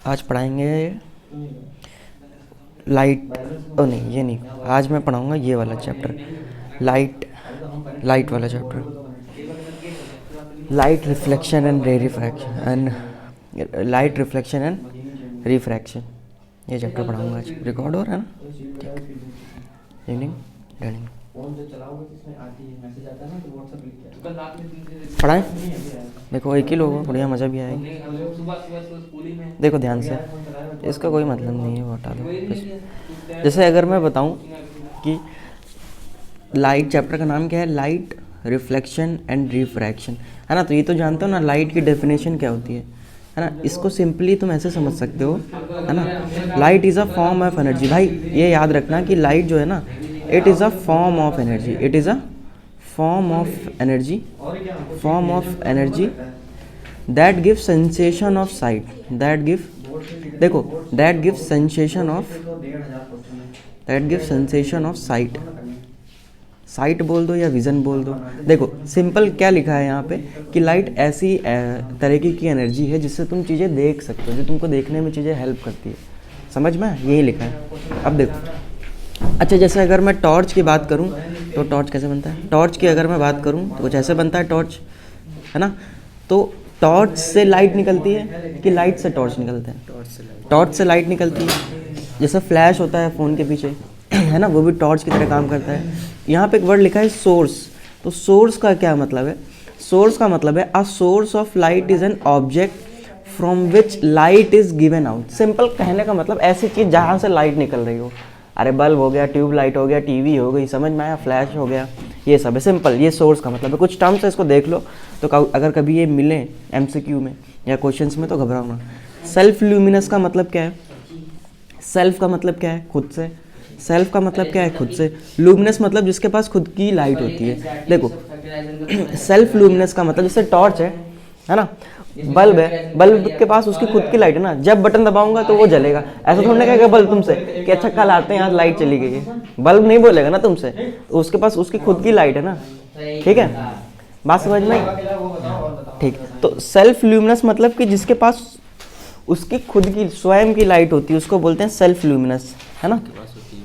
आज पढ़ाएंगे लाइट, ओ नहीं ये नहीं, आज मैं पढ़ाऊंगा ये वाला चैप्टर, लाइट, लाइट वाला चैप्टर, लाइट रिफ्लेक्शन एंड रे refraction and light reflection and refraction, ये चैप्टर पढ़ाऊंगा आज। रिकॉर्ड हो रहा है ना? ठीक, इवनिंग रनिंग पढ़ाएं। देखो एक ही लोग हो, बढ़िया मज़ा भी आएगा। देखो ध्यान से, इसका कोई मतलब नहीं है, वो हटा दो। जैसे अगर मैं बताऊं कि लाइट चैप्टर का नाम क्या है, लाइट रिफ्लेक्शन एंड रिफ्रैक्शन, है ना? तो ये तो जानते हो ना लाइट की डेफिनेशन क्या होती है ना? इसको सिंपली तुम ऐसे समझ सकते हो, है ना? Light is a form of energy. भाई ये याद रखना कि लाइट जो है ना, it is a form of energy, it is a form of energy, form of energy that give sensation of sight, that give, देखो that give sensation of, that give sensation of sight, sight बोल दो या vision बोल दो। देखो simple क्या लिखा है यहाँ पे कि लाइट ऐसी तरीके की एनर्जी है जिससे तुम चीज़ें देख सकते हो, जो तुमको देखने में चीज़ें हेल्प करती है। समझ में? यही लिखा है। अब देखो, अच्छा जैसे अगर मैं टॉर्च की बात करूँ तो टॉर्च कैसे बनता है? टॉर्च की अगर मैं बात करूँ तो कुछ ऐसे बनता है टॉर्च, है ना? तो टॉर्च से लाइट निकलती है कि लाइट से टॉर्च निकलते हैं? टॉर्च से लाइट निकलती है। जैसे फ्लैश होता है फ़ोन के पीछे, है ना, वो भी टॉर्च की तरह काम करता है। यहाँ पे एक वर्ड लिखा है सोर्स, तो सोर्स का क्या मतलब है? सोर्स का मतलब है a source of light is an object from which light is given out. Simple कहने का मतलब ऐसी चीज़ जहाँ से लाइट निकल रही हो। अरे बल्ब हो गया, ट्यूब लाइट हो गया, टीवी हो गई, समझ में आया, फ्लैश हो गया, ये सब है। सिंपल ये सोर्स का मतलब है। कुछ टर्म्स है, इसको देख लो तो अगर कभी ये मिले एमसीक्यू में या क्वेश्चंस में तो घबराओ ना। सेल्फ ल्यूमिनस का मतलब क्या है? सेल्फ का मतलब क्या है? खुद से। सेल्फ का मतलब क्या है? खुद से। लूमिनस मतलब जिसके पास खुद की लाइट होती है। देखो सेल्फ लूमिनस का मतलब जैसे टॉर्च है ना, बल्ब है, बल्ब के पास उसकी खुद की लाइट है ना, जब बटन दबाऊंगा तो वो जलेगा। ऐसा थोड़ा ना कहेगा बल्ब तुमसे कि अच्छा कल आते हैं आज लाइट चली गई है, बल्ब नहीं बोलेगा ना तुमसे, तो उसके पास उसकी खुद की लाइट है ना। ठीक है, बात समझ में आई? ठीक, तो सेल्फ ल्यूमिनस मतलब कि जिसके पास उसकी खुद की स्वयं की लाइट होती है उसको बोलते हैं सेल्फ ल्यूमिनस, है ना?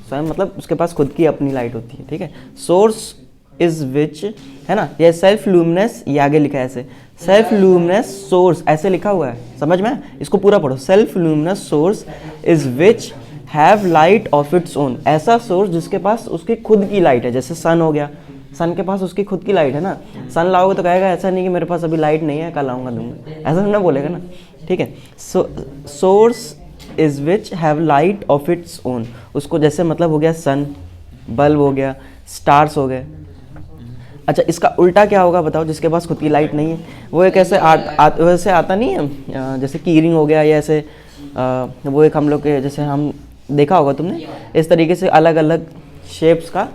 स्वयं मतलब उसके पास खुद की अपनी लाइट होती है। ठीक है, सोर्स इज विच, है ना, ये सेल्फ लूमिनस, ये आगे लिखा है ऐसे, सेल्फ लूमिनस सोर्स ऐसे लिखा हुआ है, समझ में? इसको पूरा पढ़ो। Self luminous source is which have light of its own, ऐसा सोर्स जिसके पास उसकी खुद की लाइट है। जैसे सन हो गया, सन के पास उसकी खुद की लाइट है ना। सन लाओगे तो कहेगा ऐसा नहीं कि मेरे पास अभी लाइट नहीं है, कल आऊँगा दूंगा, ऐसा ना बोलेगा ना। ठीक है, source is which have light of its own, उसको जैसे मतलब हो गया सन, बल्ब हो गया, स्टार्स हो गए। अच्छा इसका उल्टा क्या होगा बताओ, जिसके पास खुद की लाइट नहीं है? वो एक ऐसे वैसे आता नहीं है, जैसे कीरिंग हो गया या ऐसे वो एक हम लोग के जैसे हम देखा होगा तुमने, इस तरीके से अलग अलग शेप्स का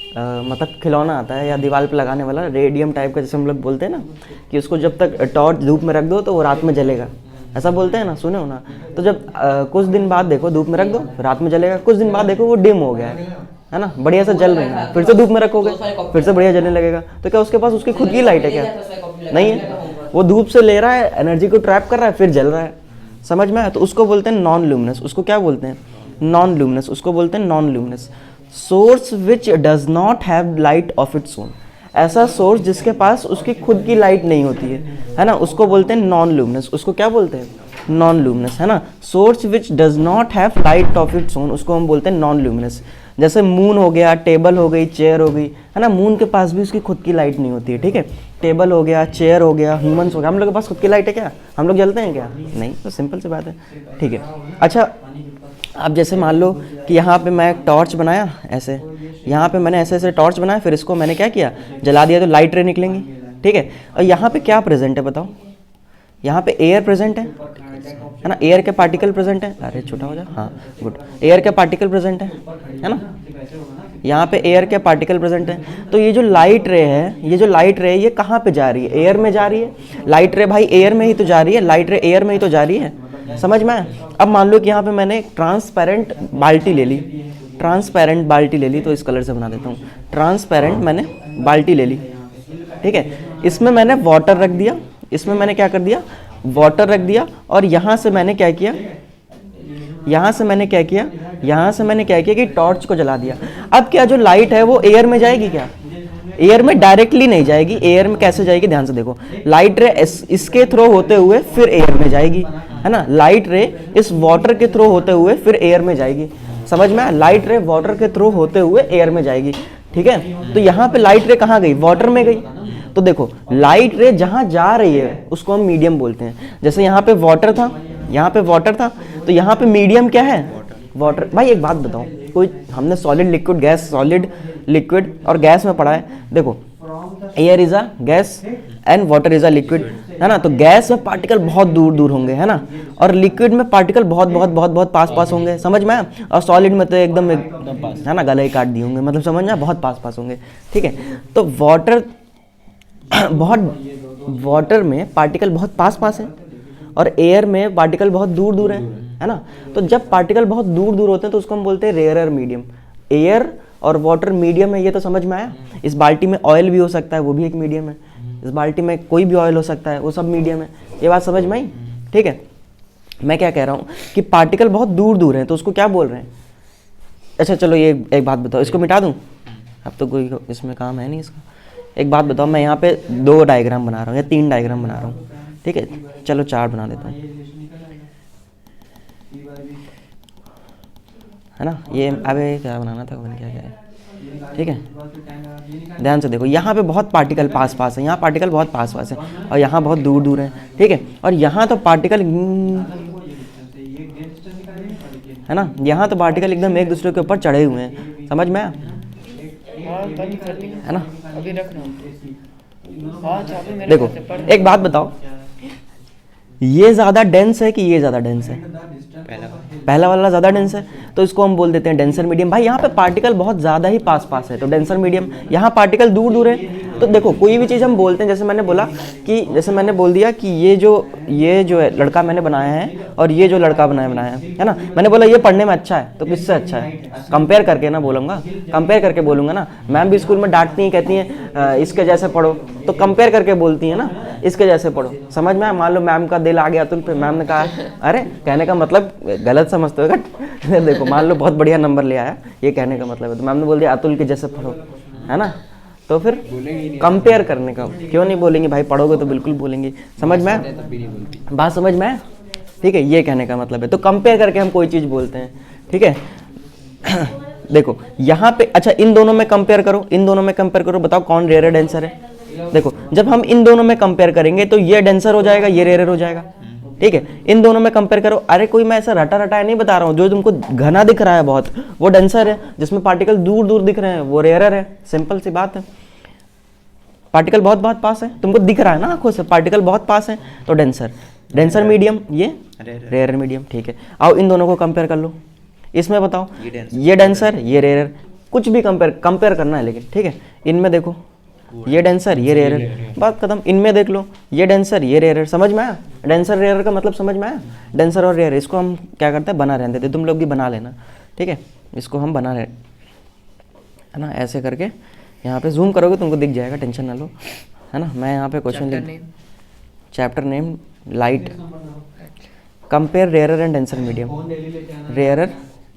मतलब खिलौना आता है या दीवार पे लगाने वाला रेडियम टाइप का, जैसे हम लोग बोलते हैं ना कि उसको जब तक टॉर्च धूप में रख दो तो वो रात में जलेगा, ऐसा बोलते हैं ना, सुने हो ना? तो जब कुछ दिन बाद देखो धूप में रख दो रात में जलेगा, कुछ दिन बाद देखो वो डिम हो गया है ना, बढ़िया से जल रही है, फिर से धूप में रखोगे फिर से बढ़िया जलने लगेगा। तो क्या उसके पास उसकी खुद की लाइट है क्या? नहीं है, वो धूप से ले रहा है, एनर्जी को ट्रैप कर रहा है, फिर जल रहा है। समझ में आया? तो उसको बोलते हैं नॉन ल्यूमिनस। उसको क्या बोलते हैं? Non luminous. उसको बोलते हैं non luminous. Source which does not have light of its own, ऐसा सोर्स जिसके पास उसकी खुद की लाइट नहीं होती है ना, उसको बोलते हैं नॉन ल्यूमिनस। उसको क्या बोलते हैं? नॉन ल्यूमिनस, है ना। Source which does not have light of its own, उसको हम बोलते हैं नॉन ल्यूमिनस। जैसे मून हो गया, टेबल हो गई, चेयर हो गई, है ना, मून के पास भी उसकी खुद की लाइट नहीं होती है। ठीक है, टेबल हो गया, चेयर हो गया, ह्यूमंस हो गया, हम लोग के पास खुद की लाइट है क्या? हम लोग जलते हैं क्या? नहीं, तो सिंपल सी बात है। ठीक है, अच्छा अब जैसे मान लो कि यहाँ पे मैं टॉर्च बनाया ऐसे, यहाँ पे मैंने ऐसे ऐसे टॉर्च बनाया, फिर इसको मैंने क्या किया, जला दिया, तो लाइट रे निकलेंगी। ठीक है, और यहाँ पे क्या प्रेजेंट है बताओ? यहाँ पे एयर प्रेजेंट है ना, एयर के पार्टिकल प्रेजेंट है। अरे छोटा हो जा, हाँ गुड, एयर के पार्टिकल प्रेजेंट है ना, यहाँ पे एयर के पार्टिकल प्रेजेंट है। तो ये जो लाइट रे है, ये जो लाइट रे है, ये कहाँ पे जा रही है? एयर में जा रही है। लाइट रे भाई एयर में ही तो जा रही है, लाइट रे एयर में ही तो जा रही है। समझ में? अब मान लो कि यहाँ पे मैंने ट्रांसपेरेंट बाल्टी ले ली, ट्रांसपेरेंट बाल्टी ले ली, तो इस कलर से बना देता हूँ। ट्रांसपेरेंट मैंने बाल्टी ले ली, ठीक है, इसमें मैंने वाटर रख दिया, इसमें मैंने क्या कर दिया, वाटर रख दिया और यहाँ से मैंने क्या किया, यहाँ से मैंने क्या किया, यहाँ से मैंने क्या किया कि टॉर्च को जला दिया। अब क्या जो लाइट है वो एयर में जाएगी क्या? एयर में डायरेक्टली नहीं जाएगी। एयर में कैसे जाएगी, ध्यान से देखो, लाइट रे इसके थ्रू होते हुए फिर एयर में जाएगी, है ना। लाइट रे इस वाटर के थ्रू होते हुए फिर एयर में जाएगी, समझ में? लाइट रे वाटर के थ्रू होते हुए एयर में जाएगी, ठीक है। तो यहाँ पे लाइट रे कहाँ गई, वाटर में गई। तो देखो लाइट रे जहाँ जा रही है उसको हम मीडियम बोलते हैं। जैसे यहाँ पे वाटर था, यहाँ पे वाटर था, तो यहाँ पे मीडियम क्या है, वाटर। भाई एक बात बताओ, कोई हमने solid liquid gas, solid liquid और गैस में पढ़ा है। देखो air is a gas and water is a liquid, है ना। तो गैस में पार्टिकल बहुत दूर दूर होंगे, है ना, और लिक्विड में पार्टिकल बहुत बहुत बहुत बहुत पास पास होंगे, समझ में? और सॉलिड में तो एकदम है ना, गले ही काट दिए होंगे, मतलब समझ में, बहुत पास पास होंगे, ठीक है। तो वाटर वाटर में पार्टिकल बहुत पास पास है और एयर में पार्टिकल बहुत दूर दूर है ना। तो जब पार्टिकल बहुत दूर दूर होते हैं तो उसको हम बोलते हैं रेयरर मीडियम। एयर और वाटर मीडियम है, ये तो समझ में आया। इस बाल्टी में ऑयल भी हो सकता है, वो भी एक मीडियम है। इस बाल्टी में कोई भी ऑयल हो सकता है, वो सब मीडियम है। ये बात समझ में आई, ठीक है। मैं क्या कह रहा हूँ कि पार्टिकल बहुत दूर दूर हैं तो उसको क्या बोल रहे हैं। अच्छा चलो ये एक बात बताओ, इसको मिटा दूँ, अब तो कोई इसमें काम है नहीं इसका। एक बात बताओ, मैं यहाँ पे 2 डायग्राम बना रहा हूँ या 3 डायग्राम बना रहा हूँ, ठीक है, चलो 4 बना देता हूँ, है ना। ये अबे क्या बनाना था, मैंने क्या किया, ठीक है। ध्यान से देखो, यहाँ पे बहुत पार्टिकल पास पास है, यहाँ पार्टिकल बहुत पास पास है और यहाँ बहुत दूर दूर है, ठीक है। और यहाँ तो पार्टिकल है ना, यहाँ तो पार्टिकल एकदम एक दूसरे के ऊपर चढ़े हुए हैं, समझ में आया, है ना। अभी रख रहा हूँ। देखो एक बात बताओ, ये ज़्यादा डेंस है कि ये ज़्यादा डेंस है? पहला वाला ज़्यादा डेंस है, तो इसको हम बोल देते हैं डेंसर मीडियम। भाई यहाँ पे पार्टिकल बहुत ज़्यादा ही पास पास है तो डेंसर मीडियम। यहाँ पार्टिकल दूर दूर है। तो देखो कोई भी चीज़ हम बोलते हैं, जैसे मैंने बोला कि, जैसे मैंने बोल दिया कि ये जो है लड़का मैंने बनाया है और ये जो लड़का बनाया है ना, मैंने बोला ये पढ़ने में अच्छा है, तो किससे अच्छा है? कंपेयर करके ना बोलूँगा, कंपेयर करके बोलूँगा ना। मैम भी स्कूल में डांटती हैं, कहती हैं इसके जैसे पढ़ो, तो कंपेयर करके बोलती है ना, इसके जैसे पढ़ो, समझ में? मान लो मैम का दिल आ गया अतुल पे, मैम ने कहा, अरे कहने का मतलब गलत समझते हो क्या? देखो मान लो बहुत बढ़िया नंबर ले आया, ये कहने का मतलब है, तो मैम ने बोल दिया अतुल के जैसे पढ़ो, है ना। तो फिर कंपेयर करने का, क्यों नहीं बोलेंगे भाई, पढ़ोगे तो बिल्कुल बोलेंगे, समझ में? बात समझ में, ठीक है, ये कहने का मतलब है। तो कंपेयर करके हम कोई चीज़ बोलते हैं, ठीक है। देखो यहाँ पे, अच्छा इन दोनों में कंपेयर करो, इन दोनों में कंपेयर करो, बताओ कौन रेयर डेंसर है। देखो जब हम इन दोनों में कंपेयर करेंगे तो ये डेंसर हो जाएगा, ये रेयर हो जाएगा, ठीक है। इन दोनों में कंपेयर करो। अरे कोई मैं ऐसा रटा रटाया नहीं बता रहा हूँ, जो तुमको घना दिख रहा है बहुत, वो डेंसर है। जिसमें पार्टिकल दूर दूर दिख रहे हैं वो रेयर है, सिंपल सी बात है। पार्टिकल बहुत बहुत पास है, तुमको दिख रहा है ना आंखों से, पार्टिकल बहुत पास है तो डेंसर। डेंसर मीडियम, ये रेयर मीडियम, ठीक है। आओ इन दोनों को कंपेयर कर लो, इसमें बताओ ये डेंसर ये रेयर, कुछ भी कंपेयर करना है लेकिन, ठीक है। इनमें देखो ये डेंसर ये रेयर, बात खत्म। इनमें देख लो ये डेंसर ये रेयर, समझ में आया? डेंसर रेयर का मतलब समझ में आया? डेंसर और रेयर, इसको हम क्या करते हैं, बना रहने देते, तुम लोग भी बना लेना, ठीक है। इसको हम बना रहे, है ना, ऐसे करके यहाँ पे जूम करोगे तुमको दिख जाएगा, टेंशन ना लो, है ना। मैं यहाँ पे क्वेश्चन लिख, chapter name light, compare rare and denser medium, rare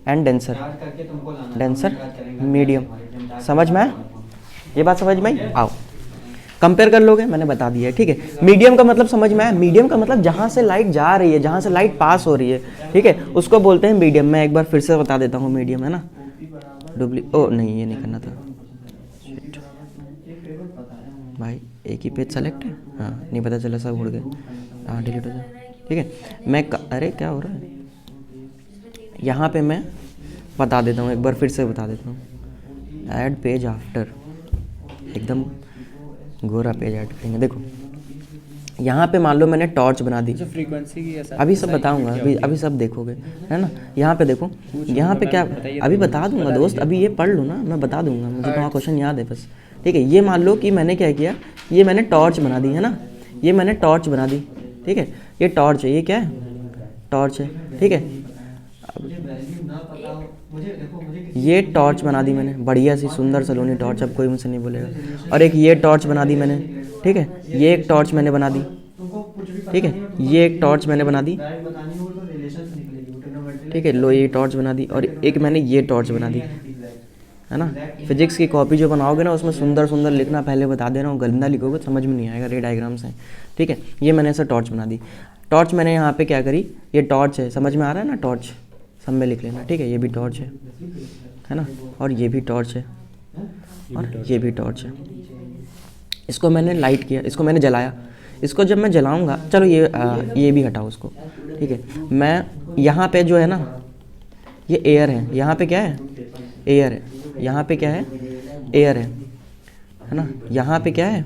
and denser medium, समझ में आया? ये बात समझ में आई? आओ कंपेयर कर लोगे, मैंने बता दिया है, ठीक है। मीडियम का मतलब समझ में आया? मीडियम का मतलब जहाँ से लाइट जा रही है, जहाँ से लाइट पास हो रही है, ठीक है, उसको बोलते हैं मीडियम। मैं एक बार फिर से बता देता हूँ, मीडियम है ना, नहीं ये नहीं करना था भाई, एक ही पेज सेलेक्ट है, हाँ नहीं पता चला, सब उड़ गए, हाँ डिलीट हो जाए, ठीक है। अरे क्या हो रहा है, यहाँ पे मैं बता देता हूँ, एक बार फिर से बता देता हूँ। ऐड पेज आफ्टर, एकदम गोरा पेज ऐड करेंगे। देखो यहाँ पे मान लो मैंने टॉर्च बना दी, फ्रीक्वेंसी की ऐसा अभी सब बताऊंगा, अभी सब देखोगे, है ना। यहाँ पे देखो, यहाँ पे क्या, अभी बता दूंगा दोस्त, अभी ये पढ़ लो ना, मैं बता दूंगा, मुझे तो क्वेश्चन याद है बस, ठीक है। ये मान लो कि मैंने क्या किया, ये मैंने टॉर्च बना दी, है ना, ये मैंने टॉर्च बना दी, ठीक है। ये टॉर्च है, ये क्या है, टॉर्च है, ठीक है। ये टॉर्च बना दी मैंने, बढ़िया सी सुंदर सलोनी टॉर्च, अब कोई मुझसे नहीं बोलेगा। और एक ये टॉर्च बना दी मैंने, ठीक है, ये एक टॉर्च मैंने बना दी, ठीक है, ये एक टॉर्च मैंने बना दी, ठीक है, लो ये टॉर्च बना दी, और एक मैंने ये टॉर्च बना दी, है ना। फिजिक्स की कॉपी जो बनाओगे ना उसमें सुंदर सुंदर लिखना, पहले बता दे रहा हूँ, गंदा लिखोगे समझ में नहीं आएगा, रे डायग्राम्स हैं, ठीक है। ये मैंने ऐसा टॉर्च बना दी, टॉर्च मैंने यहाँ पे क्या करी, ये टॉर्च है, समझ में आ रहा है ना, टॉर्च सब में लिख लेना, ठीक है, ये भी टॉर्च है ना, और ये भी टॉर्च है, और ये भी टॉर्च है। इसको मैंने लाइट किया, इसको मैंने जलाया, इसको जब मैं जलाऊंगा, चलो ये भी हटाओ उसको, ठीक है। मैं यहाँ पे जो है ना, ये एयर है, यहाँ पे क्या है, एयर है, यहाँ पे क्या है, एयर है ना, यहाँ पे क्या है,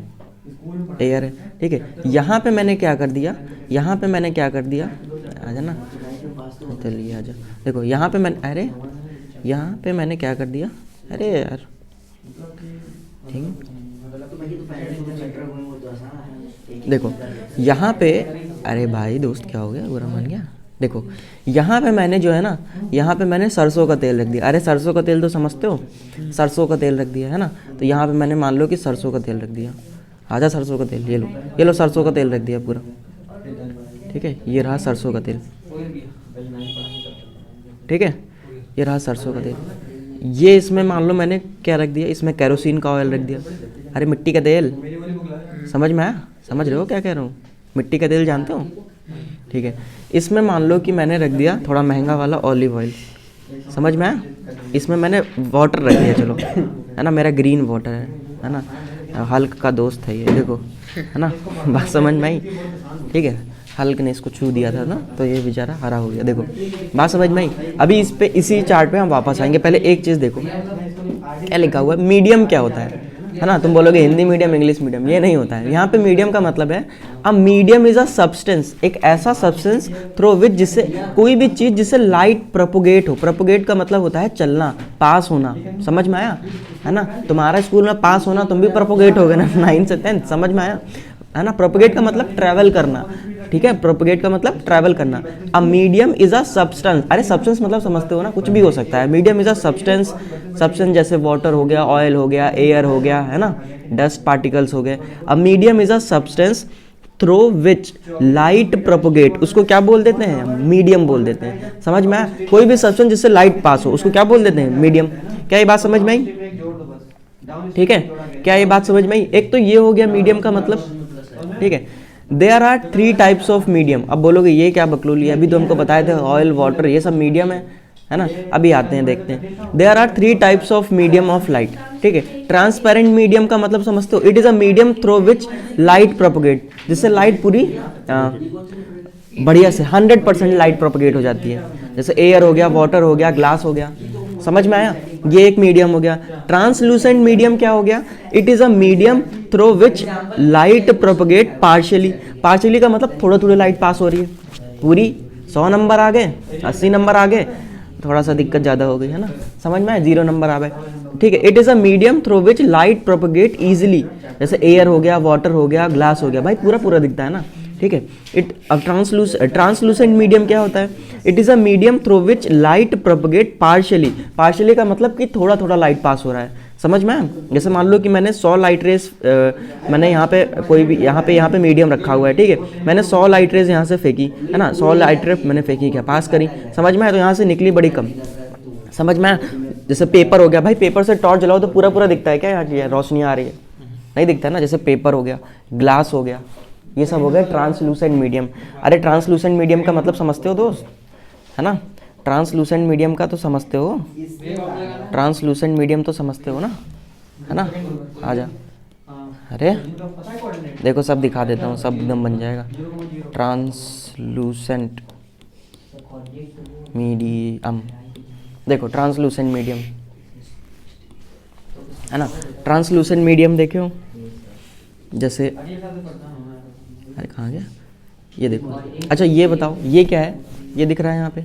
एयर है, ठीक है। यहाँ पे मैंने क्या कर दिया, यहाँ पे मैंने क्या कर दिया, आजा ना, चलिए आजा, देखो यहाँ पे मैंने, अरे यहाँ पे मैंने क्या कर दिया, अरे यार, ठीक, देखो यहाँ पे, अरे भाई दोस्त क्या हो गया, बुरा मान गया, देखो यहाँ पे मैंने जो है ना, यहाँ पे मैंने सरसों का तेल रख दिया, अरे सरसों का तेल तो समझते हो, सरसों का तेल रख दिया है ना, तो यहाँ पे मैंने मान लो कि सरसों का तेल रख दिया, आजा सरसों का तेल, ये लो सरसों का तेल रख दिया पूरा, ठीक है, ये रहा सरसों का तेल, ठीक है, ये रहा सरसों का तेल। ये इसमें मान लो मैंने क्या रख दिया, इसमें केरोसिन का ऑयल रख दिया, अरे मिट्टी का तेल, समझ में आया, समझ रहे हो क्या कह रहा हूँ, मिट्टी का तेल जानते हो, ठीक है। इसमें मान लो कि मैंने रख दिया थोड़ा महंगा वाला ऑलिव ऑयल, समझ में आया, इसमें मैंने वाटर रख दिया, चलो है ना, मेरा ग्रीन वाटर है ना, हल्क का दोस्त है ये, देखो है ना, बात समझ में आई, ठीक है। हल्क ने इसको छू दिया था ना, तो ये बेचारा हरा हो गया, देखो बात समझ में आई। अभी इसी चार्ट पे हम वापस आएंगे, पहले एक चीज़ देखो क्या लिखा हुआ है, मीडियम क्या होता है ना, तुम बोलोगे हिंदी मीडियम इंग्लिश मीडियम, ये नहीं होता है, यहाँ पे मीडियम का मतलब है, a medium is a substance, एक ऐसा सब्सटेंस थ्रू विच, जिससे कोई भी चीज़ जिससे लाइट प्रोपोगेट हो, प्रोपोगेट का मतलब होता है चलना, पास होना, समझ में आया है ना, तुम्हारा स्कूल में पास होना, तुम भी प्रोपोगेट हो गए ना 9 से 10, समझ में आया है ना। प्रोपोगेट का मतलब ट्रैवल करना, ठीक है, प्रोपोगेट का मतलब ट्रैवल करना। A medium is a substance, अरे सब्सटेंस मतलब समझते हो ना, कुछ भी हो सकता है, medium is a substance, substance जैसे वाटर हो गया, ऑयल हो गया, एयर हो गया, है ना, डस्ट पार्टिकल्स हो गए। A medium is a substance through which light propagate, उसको क्या बोल देते हैं, मीडियम बोल देते हैं, समझ में आया, कोई भी सब्सटेंस जिससे लाइट पास हो उसको क्या बोल देते हैं, मीडियम। क्या ये बात समझ में आई, ठीक है, क्या ये बात समझ में आई, एक तो ये हो गया मीडियम का मतलब, ठीक है। There are 3 types of medium, अब बोलोगे ये क्या बकलोली है, अभी तो हमको बताए थे ऑयल वाटर ये सब मीडियम है ना, अभी आते हैं देखते हैं। There are 3 types of medium of light, ठीक है। ट्रांसपेरेंट मीडियम का मतलब समझते हो, it is a medium through which light propagate, जिससे लाइट पूरी बढ़िया से 100% लाइट प्रोपोगेट हो जाती है, जैसे एयर हो गया, वाटर हो गया, ग्लास हो गया, समझ में आया, ये एक मीडियम हो गया। ट्रांसलूसेंट मीडियम क्या हो गया, it is a medium through which light propagate partially, partially का मतलब थोड़ा थोड़ा लाइट पास हो रही है, पूरी 100 नंबर आ गए, 80 नंबर आ गए, थोड़ा सा दिक्कत ज़्यादा हो गई है ना, समझ में आया, 0 नंबर आ गए, ठीक है। It is a medium through which light propagate easily, जैसे एयर हो गया, वाटर हो गया, ग्लास हो गया, भाई पूरा पूरा दिखता है ना, ठीक है। अब ट्रांसलूसेंट मीडियम क्या होता है, it is a medium through which light propagate partially, partially का मतलब कि थोड़ा थोड़ा लाइट पास हो रहा है, समझ में आया। जैसे मान लो कि मैंने 100 लाइट रेस, मैंने यहाँ पे कोई भी यहाँ पे मीडियम रखा हुआ है, ठीक है, मैंने 100 लाइट रेस यहाँ से फेंकी है ना, 100 लाइट रेस मैंने फेंकी, क्या पास करी, समझ में आया, तो यहाँ से निकली बड़ी कम, समझ में आया। जैसे पेपर हो गया, भाई पेपर से टॉर्च जलाओ तो पूरा पूरा दिखता है क्या, यहाँ रोशनी आ रही है, नहीं दिखता है ना, जैसे पेपर हो गया, ग्लास हो गया, ये सब हो गया ट्रांसलूसेंट मीडियम। अरे ट्रांसलूसेंट मीडियम का मतलब समझते हो दोस्त, है ना, ट्रांसलूसेंट मीडियम का तो समझते हो, ट्रांसलूसेंट मीडियम तो समझते हो ना, है ना, आजा, अरे देखो सब दिखा देता हूँ, सब एकदम बन जाएगा। ट्रांसलूसेंट मीडियम, देखो ट्रांसलूसेंट मीडियम है ना, ट्रांसलूसेंट मीडियम देखे हो, जैसे अरे कहाँ गया, ये देखो, अच्छा ये बताओ ये क्या है, ये दिख रहा है यहाँ पे,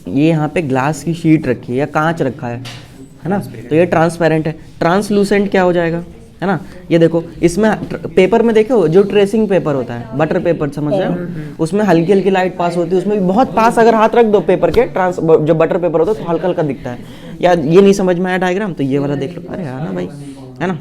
ये यहाँ पे ग्लास की शीट रखी है या कांच रखा है ना, तो ये ट्रांसपेरेंट है। ट्रांसलूसेंट क्या हो जाएगा, है ना, ये देखो इसमें पेपर में देखो जो ट्रेसिंग पेपर होता है, बटर पेपर समझ रहे हो, उसमें हल्की हल्की लाइट पास होती है, उसमें भी बहुत पास अगर हाथ रख दो पेपर के, जो बटर पेपर होता है तो हल्का हल्का दिखता है। या ये नहीं समझ में आया डायग्राम, तो ये वाला देख लो, अरे हाँ ना भाई, है ना।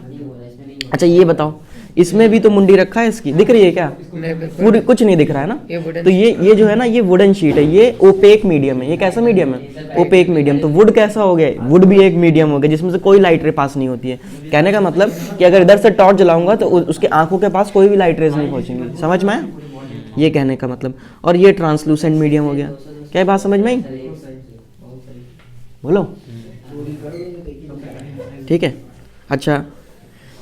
अच्छा ये बताओ, इसमें भी तो मुंडी रखा है इसकी, दिख रही है क्या? नहीं बिल्कुल पूरी कुछ नहीं दिख रहा है ना। ये वुडन तो ये जो है ना, ये वुडन शीट है, ये ओपेक मीडियम है। ये कैसा मीडियम है? OPEC medium. तो वुड कैसा हो गया? वुड भी एक मीडियम हो गया जिसमें से कोई लाइट रे पास नहीं होती है। कहने का मतलब कि अगर इधर से टॉर्च जलाऊंगा तो उसके आंखों के पास कोई भी लाइट रेज नहीं पहुंचेंगी। समझ में आया? ये कहने का मतलब। और ये ट्रांसलूसेंट मीडियम हो गया। क्या बात समझ में आई? बोलो। ठीक है, अच्छा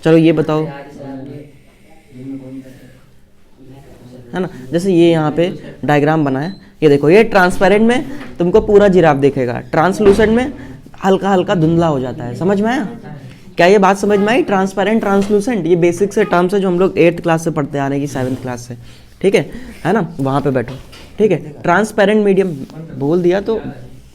चलो ये बताओ, है ना, जैसे ये यहाँ पे डायग्राम बना है, ये देखो, ये ट्रांसपेरेंट में तुमको पूरा जिराफ दिखेगा, ट्रांसलूसेंट में हल्का हल्का धुंधला हो जाता है। समझ में आया? क्या ये बात समझ में आई? ट्रांसपेरेंट, ट्रांसलूसेंट, ये बेसिक से टर्म्स है जो हम लोग 8th क्लास से पढ़ते आ रहे हैं कि 7th क्लास से। ठीक है ना, वहाँ पे बैठो। ठीक है, ट्रांसपेरेंट मीडियम बोल दिया तो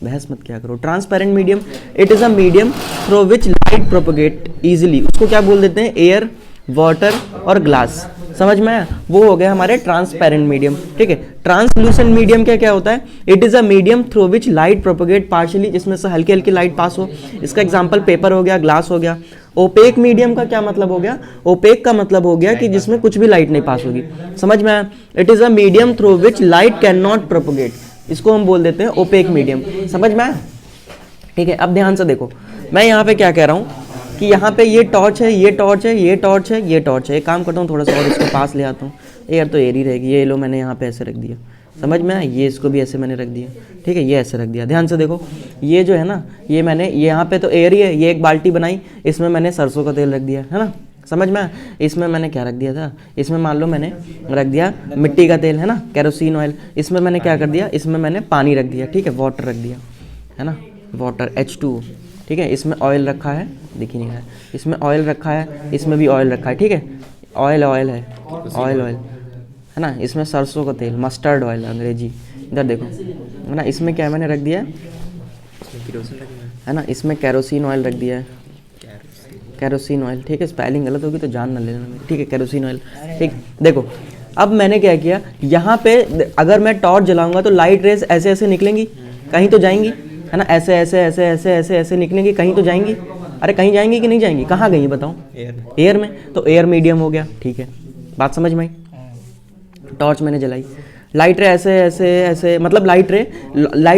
बहस मत क्या करो। Transparent medium, it is a medium through which light propagate easily. उसको क्या बोल देते हैं? एयर, वाटर और ग्लास। समझ में आया? वो हो गया हमारे ट्रांसपेरेंट मीडियम। ठीक है, ट्रांसलूसेंट मीडियम क्या क्या होता है? It is a medium through which light propagate partially, जिसमें से हल्की हल्की लाइट पास हो। इसका एग्जांपल पेपर हो गया, ग्लास हो गया। ओपेक मीडियम का क्या मतलब हो गया? ओपेक का मतलब हो गया कि जिसमें कुछ भी लाइट नहीं पास होगी। समझ में आया? It is a medium through which light can not propagate, इसको हम बोल देते हैं ओपेक मीडियम। समझ में आया? ठीक है, अब ध्यान से देखो, मैं यहाँ पे क्या कह रहा हूँ कि यहाँ पे ये टॉर्च है, ये टॉर्च है, ये टॉर्च है, ये टॉर्च है। एक काम करता हूँ, थोड़ा सा और इसको पास ले आता हूँ। एयर तो एयर ही रहेगी। ये लो, मैंने यहाँ पे ऐसे रख दिया। समझ में आया? ये इसको भी ऐसे मैंने रख दिया। ठीक है, ये ऐसे रख दिया। ध्यान से देखो, ये जो है ना, ये मैंने यहाँ पे तो एयर ही है, ये एक बाल्टी बनाई, इसमें मैंने सरसों का तेल रख दिया, है ना। समझ में आया? इसमें मैंने क्या रख दिया था? इसमें मान लो मैंने रख दिया मिट्टी का तेल, है ना, केरोसिन ऑयल। इसमें मैंने क्या कर दिया? इसमें मैंने पानी रख दिया। ठीक है, वाटर रख दिया, है ना, वाटर H2O। ठीक है, इसमें ऑयल रखा है, दिख ही नहीं रहा है, इसमें ऑयल रखा है, इसमें भी ऑयल रखा है। ठीक है, ऑयल ऑयल है, ऑयल ऑयल, है ना। इसमें सरसों का तेल, मस्टर्ड ऑयल अंग्रेजी। इधर देखो, है ना, इसमें क्या मैंने रख दिया है ना, इसमें केरोसिन ऑयल रख दिया है, केरोसिन ऑयल। ठीक है, स्पेलिंग गलत होगी तो जान ना लेना मेरी। ठीक है, केरोसिन ऑयल। ठीक, देखो अब मैंने क्या किया, यहाँ पे अगर मैं टॉर्च जलाऊंगा तो लाइट रेज ऐसे ऐसे निकलेंगी, कहीं तो जाएंगी, है ना, ऐसे ऐसे ऐसे ऐसे ऐसे ऐसे निकलेंगी, कहीं तो जाएंगी। अरे कहीं जाएंगी कि नहीं जाएंगी? कहाँ गई बताओ? एयर में। तो एयर मीडियम हो गया। ठीक है, बात समझ में आई? टॉर्च मैंने जलाई, लाइट रे ऐसे ऐसे ऐसे, मतलब लाइट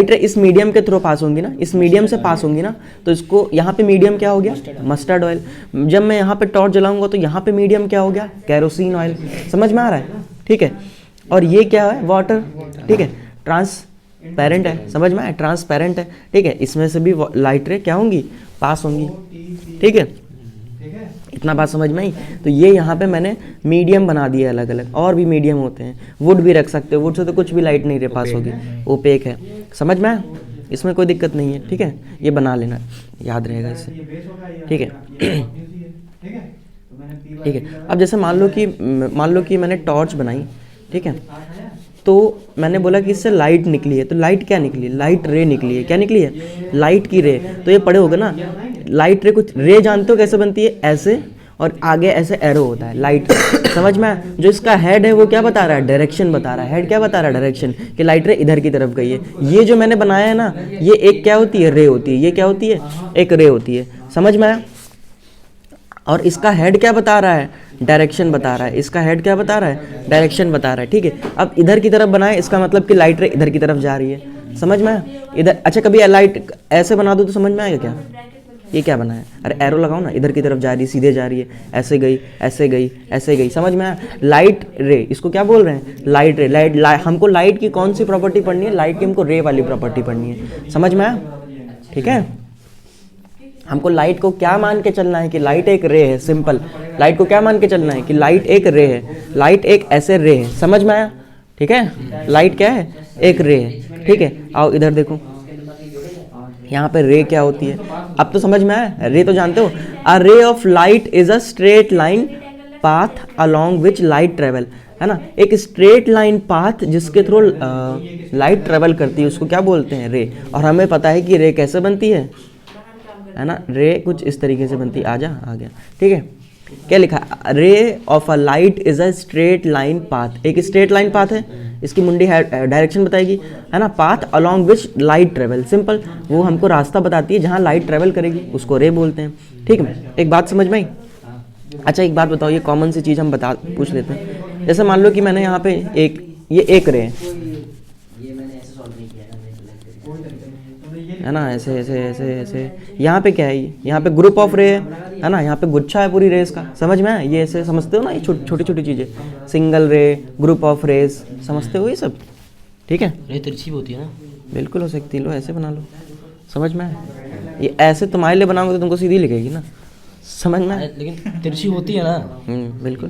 रे इस मीडियम के थ्रू पास होंगी ना, इस मीडियम से पास होंगी ना, तो इसको यहाँ पे मीडियम क्या हो गया? Mustard oil. जब मैं यहाँ पे टॉर्च जलाऊंगा तो यहाँ पे मीडियम क्या हो गया? Kerosene oil. समझ में आ रहा है? ठीक है, और ये क्या है? वाटर। ठीक है, ट्रांसपेरेंट है। समझ में आया? ट्रांसपेरेंट है। ठीक है, इसमें से भी लाइट रे क्या होंगी? पास होंगी। ठीक है, इतना बात समझ में आई? तो ये यहाँ पे मैंने मीडियम बना दिया अलग अलग, और भी मीडियम होते हैं। वुड भी रख सकते हो, वुड से तो कुछ भी लाइट नहीं रे पास होगी, ओपेक है। समझ में आया? इसमें कोई दिक्कत नहीं है। ठीक है, ये बना लेना, याद रहेगा इससे। ठीक है, ठीक है। अब जैसे मान लो कि मैंने टॉर्च बनाई, ठीक है, तो मैंने बोला कि इससे लाइट निकली है, तो लाइट क्या निकली है? लाइट रे निकली है। क्या निकली है? लाइट की रे। तो ये पढ़े होगे ना, लाइट रे, कुछ रे जानते हो कैसे बनती है? ऐसे, और आगे ऐसे एरो होता है, लाइट। समझ में आया? जो इसका हेड है वो क्या बता रहा है? डायरेक्शन बता रहा है। हेड क्या बता रहा है? डायरेक्शन, कि लाइट रे इधर की तरफ गई है। ये जो मैंने बनाया है ना, ये एक क्या होती है? रे होती है। ये क्या होती है? एक रे होती है। समझ में आया? और इसका हेड क्या बता रहा है? डायरेक्शन बता रहा है। इसका हेड क्या बता रहा है? डायरेक्शन बता रहा है। ठीक है, अब इधर की तरफ बनाए, इसका मतलब कि लाइट रे इधर की तरफ जा रही है। समझ में आया? इधर, अच्छा कभी लाइट ऐसे बना दो तो समझ में आएगा क्या? ये क्या बना है? अरे एरो लगाओ ना, इधर की तरफ जा रही है, सीधे जा रही है, ऐसे गई, ऐसे गई, ऐसे गई। समझ में आया? लाइट रे, इसको क्या बोल रहे हैं? लाइट रे। हमको लाइट की कौन सी प्रॉपर्टी पढ़नी है? लाइट की हमको रे वाली प्रॉपर्टी पढ़नी है। समझ में आया? ठीक है, हमको लाइट को क्या मान के चलना है? कि लाइट एक रे है। सिंपल, लाइट को क्या मान के चलना है? कि लाइट एक रे है, लाइट एक ऐसे रे है। समझ में आया? ठीक है, लाइट क्या है? एक रे है। ठीक है, आओ इधर देखो, यहाँ पे रे क्या होती है? अब तो समझ में आया? रे तो जानते हो, a ray of light is a straight line path along which light travel, है ना। एक स्ट्रेट लाइन पाथ जिसके थ्रू लाइट ट्रेवल करती है, उसको क्या बोलते हैं? रे। और हमें पता है कि रे कैसे बनती है ना। रे कुछ इस तरीके से बनती है। आ गया। ठीक है, क्या लिखा? Ray of a light is a straight line path. एक स्ट्रेट लाइन पाथ है, इसकी मुंडी डायरेक्शन बताएगी, है ना। Path along which light travel, simple, वो हमको रास्ता बताती है जहाँ लाइट ट्रेवल करेगी, उसको रे बोलते हैं। ठीक है, एक बात समझ में आई? अच्छा एक बात बताओ, ये कॉमन सी चीज़ हम पूछ लेते हैं। जैसे मान लो कि मैंने यहाँ पे ये एक रे है ना, ऐसे ऐसे ऐसे ऐसे, यहाँ पे क्या है, यहाँ पे ग्रुप ऑफ रे है ना, यहाँ पे गुच्छा है पूरी रेस का, समझ में है? ये ऐसे समझते हो ना, ये छोटी छोटी चीज़ें, सिंगल रे, ग्रुप ऑफ रेस, समझते हो ये सब? ठीक है, रे तिरछी होती है ना? बिल्कुल हो सकती है, लो ऐसे बना लो, समझ में है? ये ऐसे तुम्हारे लिए बनाओगे तो तुमको सीधी लिखेगी ना, समझ में? लेकिन तिरछी होती है ना? बिल्कुल।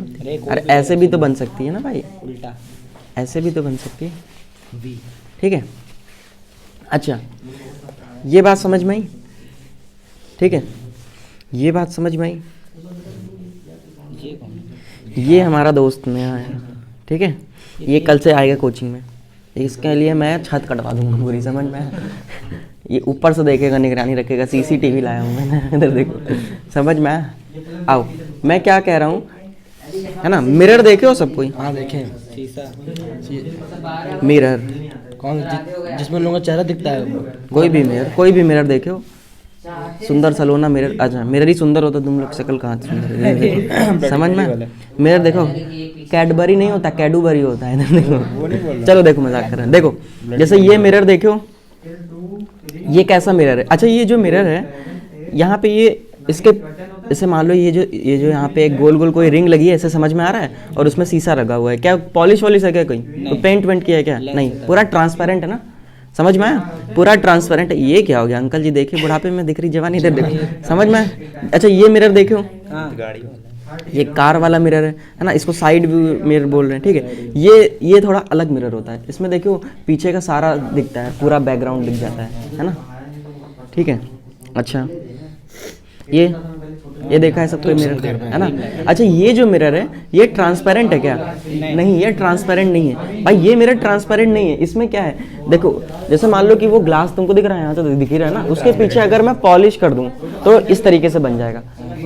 अरे ऐसे भी तो बन सकती है ना भाई, उल्टा ऐसे भी तो बन सकती है। ठीक है, अच्छा ये बात समझ में आई? ठीक है, ये बात समझ में आई? ये हमारा दोस्त नया है, ठीक है, ये कल से आएगा कोचिंग में, इसके लिए मैं छत कटवा दूंगा पूरी, समझ में? ये ऊपर से देखेगा, निगरानी रखेगा, सीसीटीवी लाया हूँ मैंने, इधर देखो, समझ में? आओ, मैं क्या कह रहा हूँ, है ना, मिरर देखे हो सब कोई? हाँ देखें, शीशा, मिरर कौन जिसमें लोगों का चेहरा दिखता है? कोई भी मिरर देखे हो? सुंदर सलोना मिरर, अच्छा मिरर ही सुंदर होता, तुम लोग शक्ल कहाँ सुंदर समझ में? मिरर देखो, कैडबरी नहीं होता, कैडूबरी होता है, इधर देखो, चलो देखो मजाक कर रहे हैं, देखो जैसे ये मिरर देखो, ये कैसा मिरर है? अच्छा ये जो मिरर है, यहाँ पे ये इसके, जैसे मान लो ये जो यहाँ पे एक गोल गोल कोई रिंग लगी है, ऐसे समझ में आ रहा है, और उसमें शीशा लगा हुआ है, क्या पॉलिश वॉलिश है क्या, कोई तो पेंट वेंट किया है क्या? नहीं, पूरा ट्रांसपेरेंट है ना, समझ में आया? पूरा ट्रांसपेरेंट है। ये क्या हो गया अंकल जी, देखिए बुढ़ापे में दिख रही जवानी, इधर देखो, समझ में आया? अच्छा ये मिरर देखो, ये कार वाला मिरर है ना, इसको साइड व्यू मिरर बोल रहे हैं, ठीक है? ये थोड़ा अलग मिरर होता है, इसमें देखो पीछे का सारा दिखता है, पूरा बैकग्राउंड दिख जाता है ना, ठीक है? अच्छा ये देखा है सब कोई मिरर है ना? अच्छा ये जो मिरर है ये ट्रांसपेरेंट है क्या? नहीं, ये ट्रांसपेरेंट नहीं है भाई, ये मिरर ट्रांसपेरेंट नहीं है। इसमें क्या है, देखो जैसे मान लो कि वो ग्लास तुमको दिख रहा है, यहाँ तो दिख ही रहा है ना, उसके पीछे अगर मैं पॉलिश कर दूं तो इस तरीके से बन जाएगा।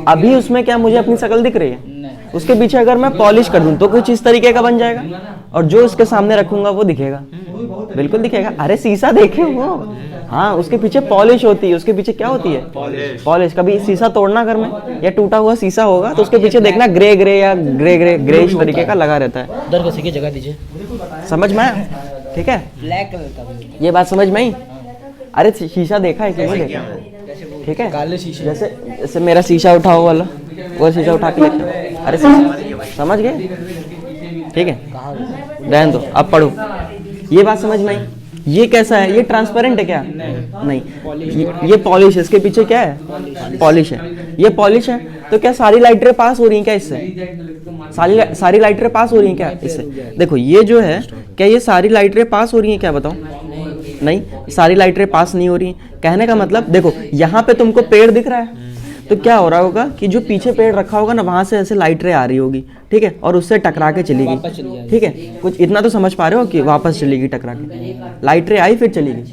अभी उसमें क्या मुझे अपनी शक्ल दिख रही है, उसके पीछे अगर मैं पॉलिश कर दूं तो कुछ इस तरीके का बन जाएगा, और जो उसके सामने रखूंगा वो दिखेगा, बिल्कुल दिखेगा। अरे शीशा देखे वो, हाँ उसके पीछे पॉलिश होती है, उसके पीछे क्या होती है? पॉलिश। कभी शीशा तोड़ना घर में, या टूटा हुआ शीशा होगा तो उसके पीछे देखना ग्रे ग्रे या ग्रे इस तरीके का लगा रहता है। उधर किसी की जगह दीजिए, समझ में? ठीक है, ब्लैक कलर का, ये बात समझ में आई? अरे शीशा देखा है कि नहीं देखा? ठीक है, काले शीशे, जैसे मेरा शीशा उठाओ वाला, वो शीशा उठा के लेके, अरे समझ गए? ठीक है, रहने दो, अब पढ़ो। ये बात समझ में आई? ये कैसा है, ये ट्रांसपेरेंट है क्या? नहीं, ये पॉलिश है, इसके पीछे क्या है? पॉलिश है। ये पॉलिश है तो क्या सारी लाइटें पास हो रही हैं क्या इससे? सारी लाइटें पास हो रही हैं क्या इससे? देखो ये जो है, क्या ये सारी लाइटें पास हो रही हैं क्या, बताओ? नहीं, सारी लाइटें पास नहीं हो रही हैं। कहने का मतलब देखो, यहाँ पे तुमको पेड़ दिख रहा है, तो क्या हो रहा होगा कि जो पीछे पेड़ रखा होगा ना, वहां से ऐसे लाइटें आ रही होगी, ठीक है, और उससे टकरा के चलेगी, ठीक है? कुछ इतना तो समझ पा रहे हो कि वापस चलेगी टकरा के, लाइटें आई फिर चलेगी,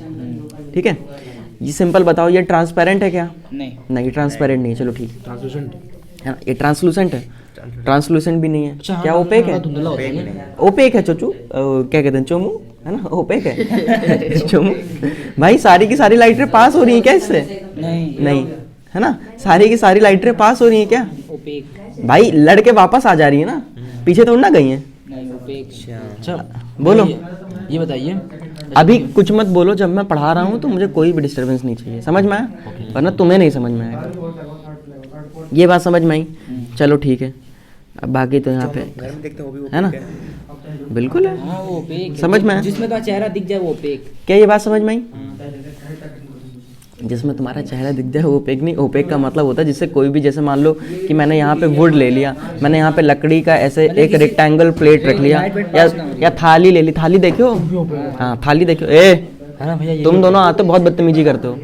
ठीक है? ये सिंपल बताओ, ये ट्रांसपेरेंट है क्या? नहीं ट्रांसपेरेंट नहीं, चलो ठीक है ना, ये ट्रांसलूसेंट है, ट्रांसलूसेंट भी नहीं है। क्या ओपेक है? ओपेक है चोचू, क्या कहते हैं, चोमू है ना, ओपेक है चोमू। भाई सारी की सारी लाइटें पास हो रही है क्या इससे? नहीं है ना, सारी की सारी लाइटें पास हो रही हैं क्या? ओपेक। भाई लड़के वापस आ जा रही है ना, पीछे तो ना गई हैं। अच्छा बोलो, ये बताइए, अभी कुछ मत बोलो, जब मैं पढ़ा रहा हूँ तो मुझे कोई भी डिस्टर्बेंस नहीं चाहिए, समझ में आया? वरना तुम्हें नहीं समझ में आएगा। ये बात समझ में आई? चलो ठीक है, अब बाकी तो यहाँ पे है ना, बिल्कुल है, समझ में आया? जिसमें का चेहरा दिख जाए वो ओपेक। क्या ये बात समझ में आई? जिसमें तुम्हारा चेहरा दिख जाए वो ओपेक नहीं। ओपेक का मतलब होता है जिससे कोई भी, जैसे मान लो कि मैंने यहाँ पे वुड ले लिया, मैंने यहाँ पे लकड़ी का ऐसे एक रेक्टेंगल प्लेट रख लिया, या थाली ले ली, थाली देखो, हाँ थाली देखो, तुम दोनों आते बहुत बदतमीजी करते हो,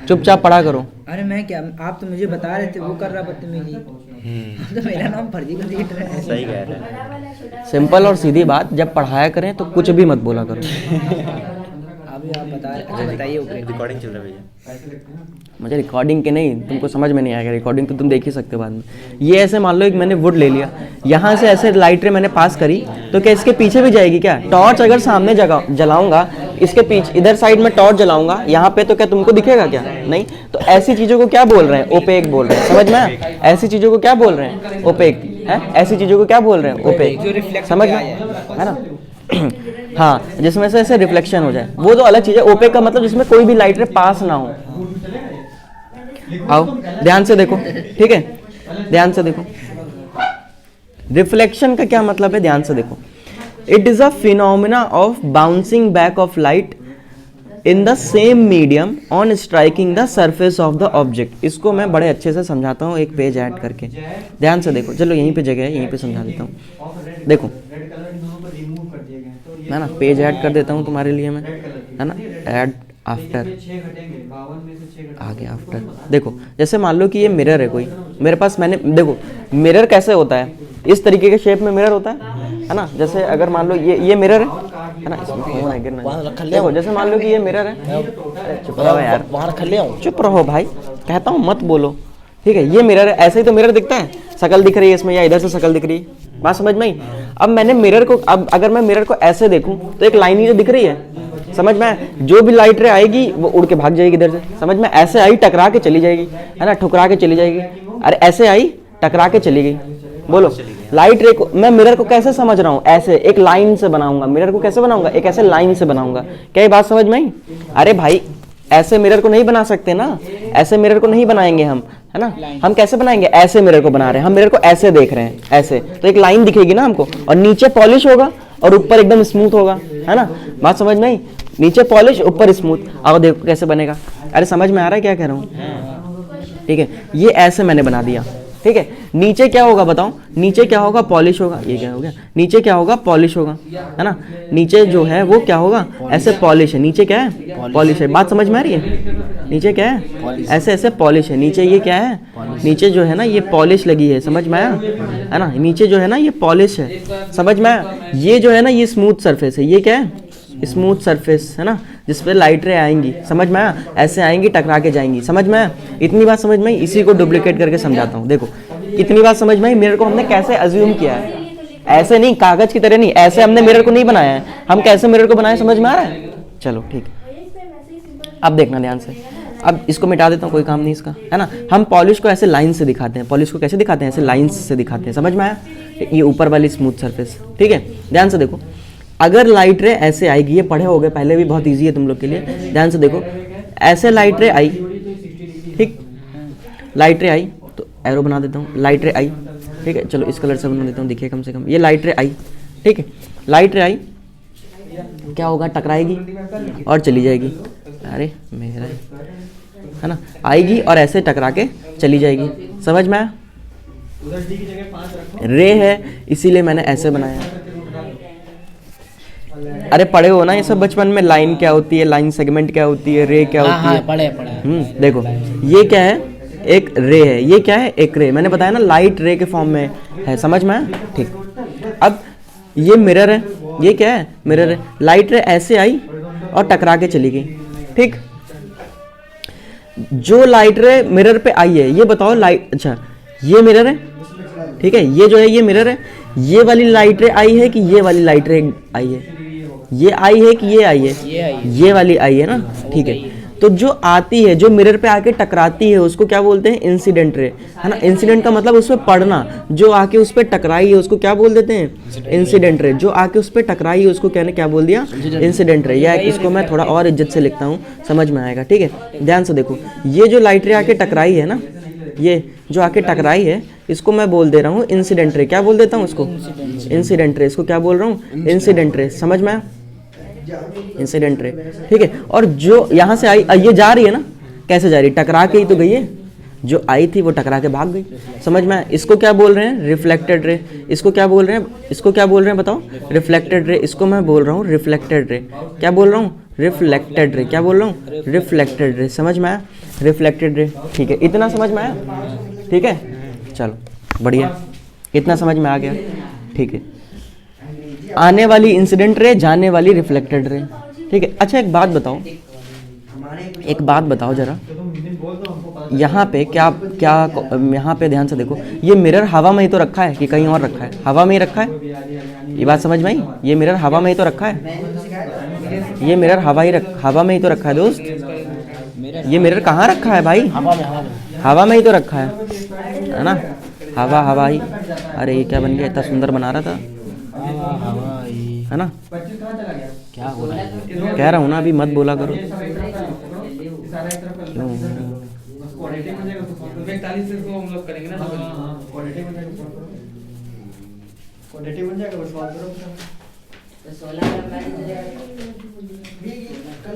चुपचाप पढ़ा करो। अरे मैं क्या, आप तो मुझे बता रहे थे वो कर रहा बदतमीजी, तो मेरा नाम फर्जी कर दिया। सही कह रहे हैं। सिंपल और सीधी बात, जब पढ़ाया करें तो कुछ भी मत बोला करो। अभी आप बता रहे, अच्छा बताइए। रिकॉर्डिंग चल रहा है भैया। मुझे रिकॉर्डिंग के नहीं, तुमको समझ में नहीं आएगा, रिकॉर्डिंग तो तुम देख ही सकते हो बाद में। ये ऐसे मान लो एक मैंने वुड ले लिया, यहाँ से ऐसे लाइटें मैंने पास करी, तो क्या इसके पीछे भी जाएगी क्या? टॉर्च अगर सामने जलाऊंगा इसके पीछे इधर साइड में टॉर्च जलाऊंगा यहाँ पे, तो क्या तुमको दिखेगा क्या? नहीं। तो ऐसी चीजों को क्या बोल रहे हैं? ओपेक बोल रहे हैं। समझ में आया? ऐसी चीजों को क्या बोल रहे हैं? ओपेक है। ऐसी चीजों को क्या बोल रहे हैं? ओपेक। समझ में है ना? हाँ, जिसमें से ऐसे रिफ्लेक्शन हो जाए, वो तो अलग चीज है। ओपेक का मतलब जिसमें कोई भी लाइट रे पास ना हो। आओ ध्यान से देखो, ठीक है, ध्यान से देखो। रिफ्लेक्शन का क्या मतलब है? ध्यान से देखो। It is a phenomena of bouncing back of light in the same medium on striking the surface of the object. इसको मैं बड़े अच्छे से समझाता हूँ एक पेज ऐड करके। ध्यान से देखो, चलो यहीं पे जगह है, यहीं पे समझा देता हूँ। देखो है ना, पेज ऐड कर देता हूँ तुम्हारे लिए मैं, है ना, ऐड आफ्टर आ गया आफ्टर। देखो जैसे मान लो कि ये मिरर है कोई मेरे पास, मैंने देखो मिरर कैसे होता है, इस तरीके के शेप में मिरर होता है ना। जैसे अगर मान लो ये मिरर है ना, इसमें फोन है गिरना। देखो जैसे मान लो कि ये मिरर है, चुप रहो यार, चुप रहो भाई, कहता हूँ मत बोलो, ठीक है। ये मिरर है, ऐसे ही तो मिरर दिखता है, शकल दिख रही है इसमें, या इधर से शकल दिख रही है, बात समझ में आई। अब मैंने मिरर को, अब अगर मैं मिरर को ऐसे देखूं तो एक लाइन ही तो दिख रही है, समझ में। जो भी लाइट रे आएगी वो उड़ के भाग जाएगी इधर से, समझ में। ऐसे आई टकरा के चली जाएगी, है ना, ठुकरा के चली जाएगी। अरे ऐसे आई टकरा के चली गई। बोलो लाइट रे को मैं मिरर को कैसे समझ रहा हूँ? ऐसे एक लाइन से बनाऊंगा मिरर को। कैसे बनाऊंगा? एक ऐसे लाइन से बनाऊंगा। क्या ये बात समझ में आई? अरे भाई ऐसे मिरर को नहीं बना सकते ना, ऐसे मिरर को नहीं बनाएंगे हम, है ना। हम कैसे बनाएंगे? ऐसे मिरर को बना रहे हैं हम, मिरर को ऐसे देख रहे हैं, ऐसे, तो एक लाइन दिखेगी ना हमको, और नीचे पॉलिश होगा और ऊपर एकदम स्मूथ होगा, है ना। बात समझ में आई? नीचे पॉलिश ऊपर स्मूथ। अब देखो कैसे बनेगा। अरे समझ में आ रहा है क्या कह रहा हूँ? ठीक है, ये ऐसे मैंने बना दिया, ठीक है। नीचे क्या होगा बताओ? नीचे क्या होगा? पॉलिश होगा। ये क्या हो गया? नीचे क्या होगा? पॉलिश होगा, है ना। नीचे जो है वो क्या होगा? ऐसे पॉलिश है। नीचे क्या है? पॉलिश है। बात समझ में आ रही है? नीचे क्या है? ऐसे ऐसे पॉलिश है। नीचे ये क्या है? नीचे जो है ना ये पॉलिश लगी है, समझ में आया, है ना। नीचे जो है ना ये पॉलिश है, समझ में आया। ये जो है ना ये स्मूथ सरफेस है। ये क्या है? स्मूथ सरफेस, है ना, जिसपे लाइट रे आएंगी, समझ में आया। ऐसे आएंगी टकरा के जाएंगी, समझ में आया। इतनी बात समझ में आई? इसी को डुप्लीकेट करके समझाता हूँ। देखो इतनी बात समझ में आई। मिरर को हमने कैसे अज्यूम किया है, ऐसे नहीं, कागज की तरह नहीं, ऐसे हमने मिरर को नहीं बनाया है। हम कैसे मिरर को बनाए, समझ में आ रहा है? चलो ठीक है, अब देखना ध्यान से। अब इसको मिटा देता हूँ, कोई काम नहीं इसका, है ना। हम पॉलिश को ऐसे लाइन से दिखाते हैं। पॉलिश को कैसे दिखाते हैं? ऐसे लाइंस से दिखाते हैं, समझ में आया। ये ऊपर वाली स्मूथ सरफेस, ठीक है। ध्यान से देखो, अगर लाइट रे ऐसे आएगी, ये पढ़े होगे पहले भी, बहुत इजी है तुम लोग के लिए। ध्यान से देखो, ऐसे लाइट रे आई, ठीक, लाइट रे आई, तो एरो बना देता हूँ, लाइट रे आई, ठीक है। चलो इस कलर से बना देता हूँ, दिखे कम से कम। ये लाइट रे आई, ठीक है, लाइट रे आई, क्या होगा? टकराएगी और चली जाएगी। अरे मेरा, है ना, आएगी और ऐसे टकरा के चली जाएगी, समझ में आया। रे है इसीलिए मैंने ऐसे बनाया। अरे पढ़े हो ना ये सब बचपन में, लाइन क्या होती है, लाइन सेगमेंट क्या होती है, रे क्या होती है। पढ़े। देखो ये क्या है? एक रे है। ये क्या है? एक रे। मैंने बताया ना लाइट रे के फॉर्म में है, समझ में आया, ठीक। अब ये मिरर है, ये क्या है? मिरर है। लाइट रे ऐसे आई और टकरा के चली गई, ठीक। जो लाइट रे मिरर पे आई है, ये बताओ लाइट, अच्छा ये मिरर है, ठीक है, ये जो है ये मिरर है। ये वाली लाइट रे आई है कि ये वाली लाइट रे आई है? ये आई है कि ये आई है? ये वाली आई है ना, ठीक है। तो जो आती है, जो मिरर पे आके टकराती है, उसको क्या बोलते हैं? इंसिडेंट रे, है ना। इंसिडेंट का मतलब उस पर पड़ना। जो आके उस पर टकराई है उसको क्या बोल देते हैं? Incident ray. जो आके उस पर टकराई है उसको क्या बोल दिया? Incident ray. या इसको मैं थोड़ा और इज्जत से लिखता हूँ, समझ में आएगा, ठीक है। ध्यान से देखो, ये जो लाइट रे आके टकराई है ना, ये जो आके टकराई है, इसको मैं बोल दे रहा हूँ इंसिडेंट रे। क्या बोल देता हूँ इसको? Incident ray. इसको क्या बोल रहा हूँ? इंसिडेंट रे, समझ में आया, इंसिडेंट रे, ठीक है। और जो यहाँ से आई, ये जा रही है ना, कैसे जा रही है? टकरा के ही तो गई है। जो आई थी वो टकरा के भाग गई, समझ में आया। इसको क्या बोल रहे हैं? Reflected ray. इसको क्या बोल रहे हैं? इसको क्या बोल रहे हैं बताओ? Reflected ray. इसको मैं बोल रहा हूँ रिफ्लेक्टेड रे। क्या बोल रहा हूँ? Reflected ray. क्या बोल रहा हूँ? रिफ्लेक्टेड रे, समझ में आया, रिफ्लेक्टेड रे, ठीक है। इतना समझ में आया, ठीक है। चलो बढ़िया, इतना समझ में आ गया, ठीक है। आने वाली इंसिडेंट रे, जाने वाली रिफ्लेक्टेड रे, ठीक है। अच्छा एक बात बताओ, एक बात बताओ जरा, यहाँ पे क्या क्या, यहाँ पे ध्यान से देखो, ये मिरर हवा में ही तो रखा है कि कहीं और रखा है? हवा में ही रखा है, ये बात समझ में आई। ये मिरर हवा में ही तो रखा है, ये मिरर हवा में ही तो रखा है दोस्त। ये मिरर कहाँ रखा है भाई? हवा में ही तो रखा है ना? हवा ही। अरे ये क्या बन गया? इतना सुंदर बना रहा था, है ना? क्या हो रहा है? कह रहा हूँ ना, अभी मत बोला करो।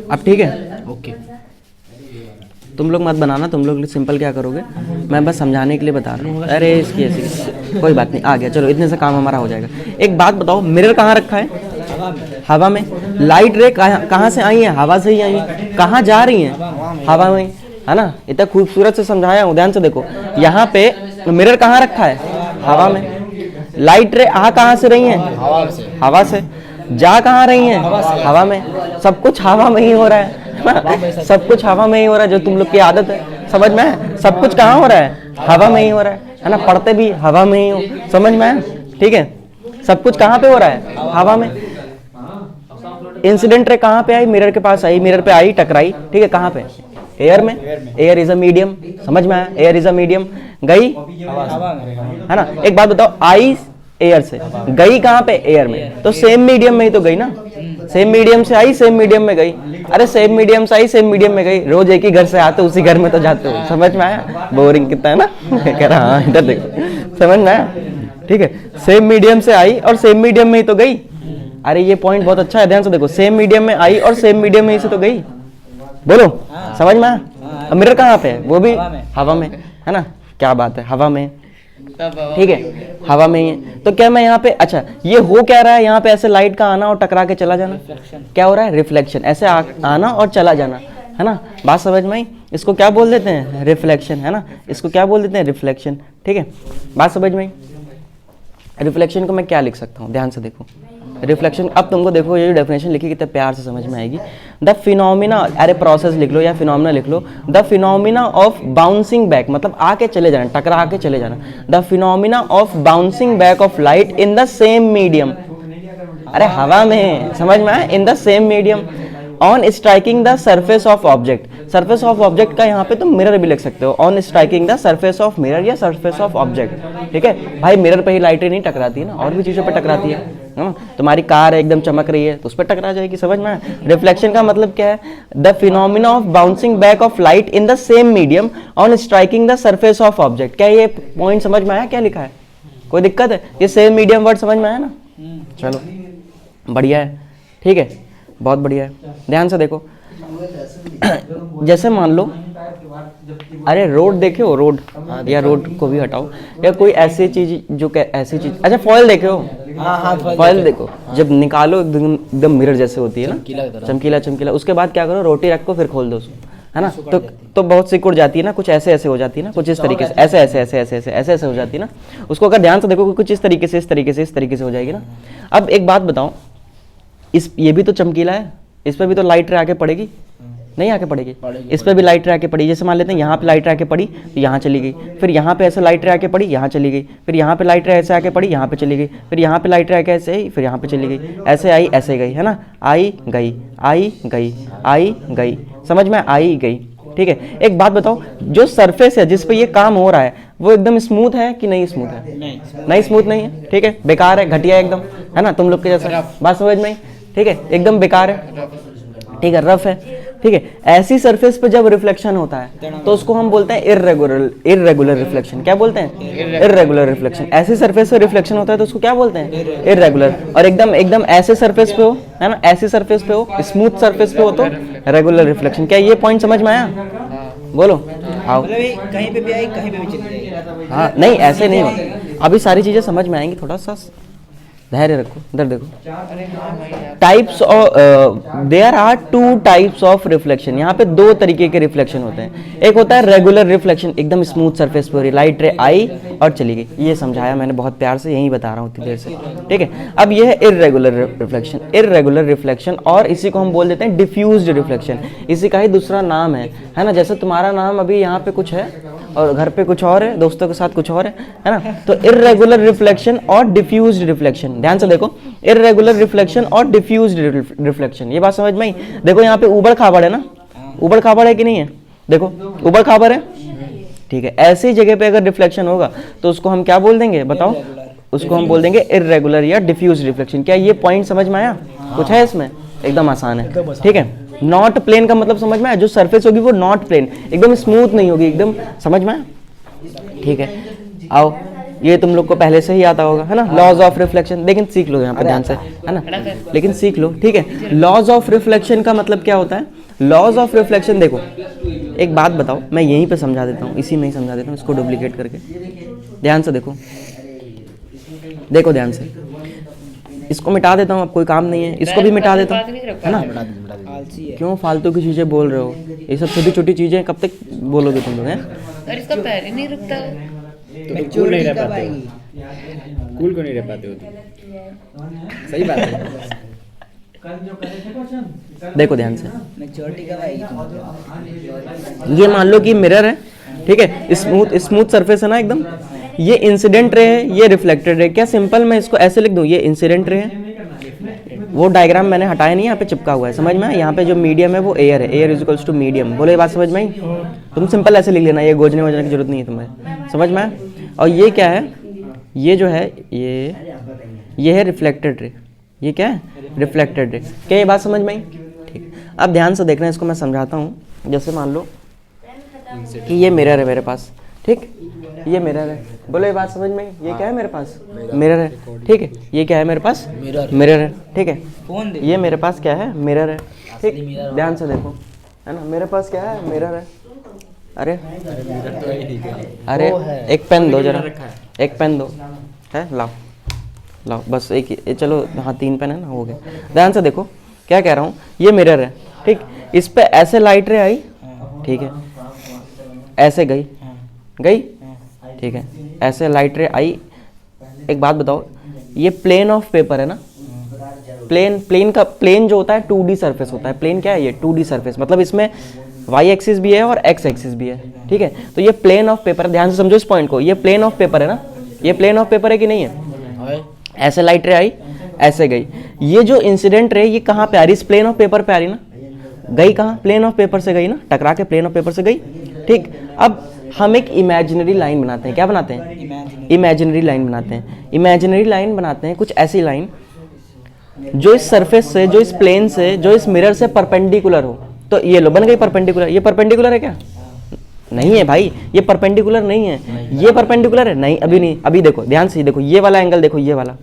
अब ठीक है, ओके। तुम लोग मत बनाना, तुम लोग सिंपल क्या करोगे, मैं बस समझाने के लिए बता रहा हूँ। अरे इसकी ऐसी कोई बात नहीं, आ गया, चलो इतने से काम हमारा हो जाएगा। एक बात बताओ, मिरर कहाँ रखा है? हवा में। लाइट रे कहाँ से आई है? हवा से ही आई है। कहाँ जा रही हैं? हवा में, है ना? इतना खूबसूरत से समझाया हूँ, ध्यान से देखो। यहाँ पे मिरर कहाँ रखा है? हवा में। लाइट रे आ कहाँ से रही हैं? हवा से। जा कहाँ रही हैं? हवा में। सब कुछ हवा में ही हो रहा है, सब कुछ हवा में ही हो रहा है, जो तुम लोग की आदत है, समझ में है? सब कुछ कहाँ हो रहा है? हवा में ही हो रहा है ना? पढ़ते भी हवा में ही हो, समझ में है? ठीक है, सब कुछ कहाँ पे हो रहा है? हवा में। इंसिडेंट रे कहाँ पे आई? मिरर के पास आई, मिरर पे आई, टकराई, ठीक है, कहाँ पे? एयर में। एयर इज अ मीडियम, समझ में आया? Air is a medium. गई है ना? एक बात बताओ, आई एयर से, गई कहाँ पे? एयर में। तो सेम मीडियम में ही तो गई ना? सेम मीडियम से आई, सेम मीडियम में गई। अरे सेम मीडियम से आई, सेम मीडियम में गई। रोज एक ही घर से आते, उसी घर में तो जाते हो, समझ में आया? बोरिंग कितना है ना? कह रहा हाँ, इधर देखो, समझ में आया? ठीक है, सेम मीडियम से आई और सेम मीडियम में ही तो गई। अरे ये पॉइंट बहुत अच्छा है, ध्यान से देखो। सेम मीडियम में आई और सेम मीडियम में ही से तो गई। बोलो, समझ में आया? अब मिरर कहाँ पे है? वो भी हवा में, है ना? क्या बात है, हवा में, ठीक है, हवा में ही है। तो क्या मैं यहाँ पे, अच्छा ये हो क्या रहा है यहाँ पे? ऐसे लाइट का आना और टकरा के चला जाना, क्या हो रहा है? रिफ्लेक्शन। ऐसे आना और चला जाना, है ना? बात समझ में आई? इसको क्या बोल देते हैं? रिफ्लेक्शन, है ना? इसको क्या बोल देते हैं? रिफ्लेक्शन, ठीक है? बात समझ में आई? रिफ्लेक्शन को मैं क्या लिख सकता हूँ, ध्यान से देखो। रिफ्लेक्शन, अब तुमको देखो ये डेफिनेशन लिखी कितने प्यार से समझ में आएगी। द फिनोमिना, अरे प्रोसेस लिख लो या फिनोमिना लिख लो। The phenomena of bouncing back, मतलब आके चले जाना, टकरा के चले जाना। The phenomena of bouncing back of light in the same medium, अरे हवा में, समझ में आया? In the same medium on striking the surface of object. Surface of object का यहाँ पे तुम मिरर भी लिख सकते हो, on striking the surface of mirror या सरफेस ऑफ ऑब्जेक्ट, ठीक है भाई? मिरर पे ही लाइटें नहीं टकराती है ना, और भी चीजों पे टकराती है। तुम्हारी कार है, एकदम चमक रही है, तो उस पर टकरा जाएगी, समझ में आया? रिफ्लेक्शन का मतलब क्या है? The phenomena of bouncing back of light in the same medium on striking the surface of object. क्या ये पॉइंट समझ में आया? क्या लिखा है? कोई दिक्कत है? ये सेम मीडियम वर्ड समझ में आया ना? चलो बढ़िया है, ठीक है, बहुत बढ़िया है। ध्यान से देखो, जैसे मान लो, अरे रोड देखे हो? रोड, या रोड को भी हटाओ, या कोई ऐसी चीज जो ऐसी चीज, अच्छा फॉयल देखे हो? हाँ, फॉयल देखो, जब निकालो एकदम मिरर जैसे होती है ना, चमकीला चमकीला। उसके बाद क्या करो? रोटी रखो, फिर खोल दो उसको, है ना? तो बहुत सिकुड़ जाती है ना, कुछ ऐसे ऐसे हो जाती है ना, कुछ इस तरीके से, ऐसे ऐसे ऐसे ऐसे ऐसे ऐसे ऐसे हो जाती है ना। उसको अगर ध्यान से देखो, कुछ इस तरीके से, इस तरीके से, इस तरीके से हो जाएगी ना। अब एक बात बताओ, ये भी तो चमकीला है, इस पर भी तो लाइट आके पड़ेगी, नहीं आके पड़ेगी? इस पर भी लाइट आके पड़ी। जैसे मान लेते हैं यहाँ पे लाइट आके पड़ी तो यहाँ चली गई, फिर यहाँ पे ऐसे लाइट आके पड़ी, यहाँ चली गई, फिर यहाँ पे लाइट ऐसे आके पड़ी, यहाँ पे चली गई, फिर यहाँ पे लाइट आके ऐसे आई, फिर यहाँ पे चली गई, ऐसे आई ऐसे गई, है ना? आई गई, आई गई, आई गई, समझ में? आई गई, ठीक है। एक बात बताओ, जो सरफेस है जिस पे ये काम हो रहा है वो एकदम स्मूथ है कि नहीं स्मूथ है? नहीं स्मूथ नहीं है, ठीक है, बेकार है, घटिया एकदम, है ना? तुम लोग के जैसा, बात समझ में? ठीक है, एकदम बेकार है, ठीक है, रफ है, ठीक है। ऐसी सरफेस पे जब रिफ्लेक्शन होता है तो उसको हम बोलते हैं इर्रेगुलर रिफ्लेक्शन। क्या बोलते हैं? Irregular reflection. ऐसी सरफेस पे रिफ्लेक्शन होता है तो उसको क्या बोलते हैं? इर्रेगुलर। और एकदम ऐसे सरफेस पे हो, है ना, ऐसी सरफेस पे हो, स्मूथ सरफेस पे हो तो रेगुलर रिफ्लेक्शन। क्या ये पॉइंट समझ में आया? बोलो, आओ। कहीं पे भी आई, कहीं पे भी चली जाएगी। हाँ, नहीं ऐसे नहीं होता, अभी सारी चीजें समझ में आएंगी, थोड़ा सा धैर्य रखो। इधर देखो, types of, there are 2 types of reflection. यहाँ पे 2 तरीके के रिफ्लेक्शन होते हैं। एक होता है रेगुलर रिफ्लेक्शन, एकदम स्मूथ सरफेस पे हो रही, लाइट रे आई और चली गई, ये समझाया मैंने बहुत प्यार से, यही बता रहा हूँ इतनी देर से, ठीक है। अब ये है इर्रेगुलर रिफ्लेक्शन। इर्रेगुलर रिफ्लेक्शन, और इसी को हम बोल देते हैं डिफ्यूज्ड रिफ्लेक्शन, इसी का ही दूसरा नाम है ना? जैसे तुम्हारा नाम अभी यहाँ पे कुछ है और घर पे कुछ और है, दोस्तों के साथ कुछ और है ना। तो इर्रेगुलर रिफ्लेक्शन और डिफ्यूज्ड रिफ्लेक्शन, ध्यान से देखो, इर्रेगुलर रिफ्लेक्शन और डिफ्यूज्ड रिफ्लेक्शन, ये बात समझ में आई। देखो यहाँ पे ऊबड़ खाबड़ है ना, ऊबड़ खाबड़ है कि नहीं है, देखो ऊबड़ खाबड़ है, ठीक है। ऐसी जगह पे अगर रिफ्लेक्शन होगा तो उसको हम क्या बोल देंगे बताओ, उसको हम बोल देंगे इर्रेगुलर या डिफ्यूज रिफ्लेक्शन। क्या ये पॉइंट समझ में आया? कुछ है इसमें? एकदम आसान है, ठीक है। नॉट प्लेन का मतलब समझ में आया, जो सरफेस होगी वो नॉट प्लेन, एकदम स्मूथ नहीं होगी, एकदम, समझ में आया, ठीक है। आओ, ये तुम लोग को पहले से ही आता होगा, है ना, लॉज ऑफ रिफ्लेक्शन, लेकिन सीख लो यहाँ पे ध्यान से, है ना, लेकिन सीख लो, ठीक है। लॉज ऑफ रिफ्लेक्शन का मतलब क्या होता है? लॉज ऑफ रिफ्लेक्शन, देखो एक बात बताओ, मैं यहीं पे समझा देता हूँ, इसी में ही समझा देता हूँ, इसको डुप्लीकेट करके, ध्यान से देखो, देखो ध्यान से, इसको मिटा देता हूँ, अब कोई काम नहीं है, इसको भी मिटा देता हूँ, है ना। क्यों फालतू की चीजें बोल रहे हो? ये सब छोटी छोटी चीजें कब तक बोलोगे तुम लोग, हैं? और इसका पैर ही नहीं रुकता। तो कूल नहीं रह पाते हो, कूल क्यों नहीं रह पाते हो तुम? सही बात है। देखो ध्यान से, मैच्योरिटी कब आएगी तुम्हारी? ये मान लो कि मिरर है, ठीक है, स्मूथ स्मूथ सरफेस है ना एकदम, ये इंसिडेंट रे है, ये रिफ्लेक्टेड रे। क्या सिंपल मैं इसको ऐसे लिख दूं, ये इंसिडेंट रे है, वो डायग्राम मैंने हटाया नहीं, यहाँ पे चिपका हुआ है, समझ में? यहाँ पे जो मीडियम है वो एयर है, air is equals to medium, बोलो ये बात समझ में आई? तुम सिंपल ऐसे लिख लेना, ये गोजने वोजने की जरूरत नहीं है तुम्हें, समझ में? और ये क्या है, ये जो है ये है रिफ्लेक्टेड रे, ये क्या है? Reflected ray. क्या ये बात समझ में आई? ठीक। अब ध्यान से देखना, इसको मैं समझाता हूँ। जैसे मान लो कि ये मिरर है मेरे पास, ठीक, ये मिरर है, बोलो ये बात समझ में आई? ये क्या है मेरे पास? मिरर है, ठीक है। ये क्या है मेरे पास? मिरर है, ठीक है। ये मेरे पास क्या है? मिरर है, ठीक। ध्यान से देखो, है ना, मेरे पास क्या है? मिरर है। अरे एक पेन दो जरा, एक पेन दो, है, लाओ लाओ, बस एक, चलो हाँ 3 पेन है ना, हो गया। ध्यान से देखो क्या कह रहा हूँ, ये मिरर है, ठीक, इस पे ऐसे लाइट रे आई, ठीक है, ऐसे गई, ठीक है, ऐसे लाइट रे आई। एक बात बताओ, ये प्लेन ऑफ पेपर है ना, प्लेन जो होता है 2D सरफेस होता है। प्लेन क्या है? ये 2D सरफेस, मतलब इसमें y एक्सिस भी है और x एक्सिस भी है, ठीक है। तो ये प्लेन ऑफ पेपर, ध्यान से समझो इस पॉइंट को, ये प्लेन ऑफ पेपर है ना, ये प्लेन ऑफ पेपर है कि नहीं है? ऐसे लाइट रे आई, ऐसे गई। ये जो इंसिडेंट रे, ये कहाँ पे आ रही? इस प्लेन ऑफ पेपर पे आ रही ना, गई कहाँ? प्लेन ऑफ पेपर से गई ना, टकरा के प्लेन ऑफ पेपर से गई, ठीक। अब हम एक इमेजिनरी लाइन बनाते हैं, क्या बनाते हैं? इमेजिनरी लाइन बनाते हैं। इमेजिनरी लाइन बनाते हैं कुछ ऐसी लाइन जो इस सरफेस से, जो इस प्लेन से, जो इस मिरर से परपेंडिकुलर हो। तो ये लो, बन गई परपेंडिकुलर। ये परपेंडिकुलर है क्या? नहीं है भाई, ये परपेंडिकुलर नहीं है। ये परपेंडिकुलर है? नहीं, अभी नहीं। अभी देखो ध्यान से, देखो ये वाला एंगल, देखो ये वाला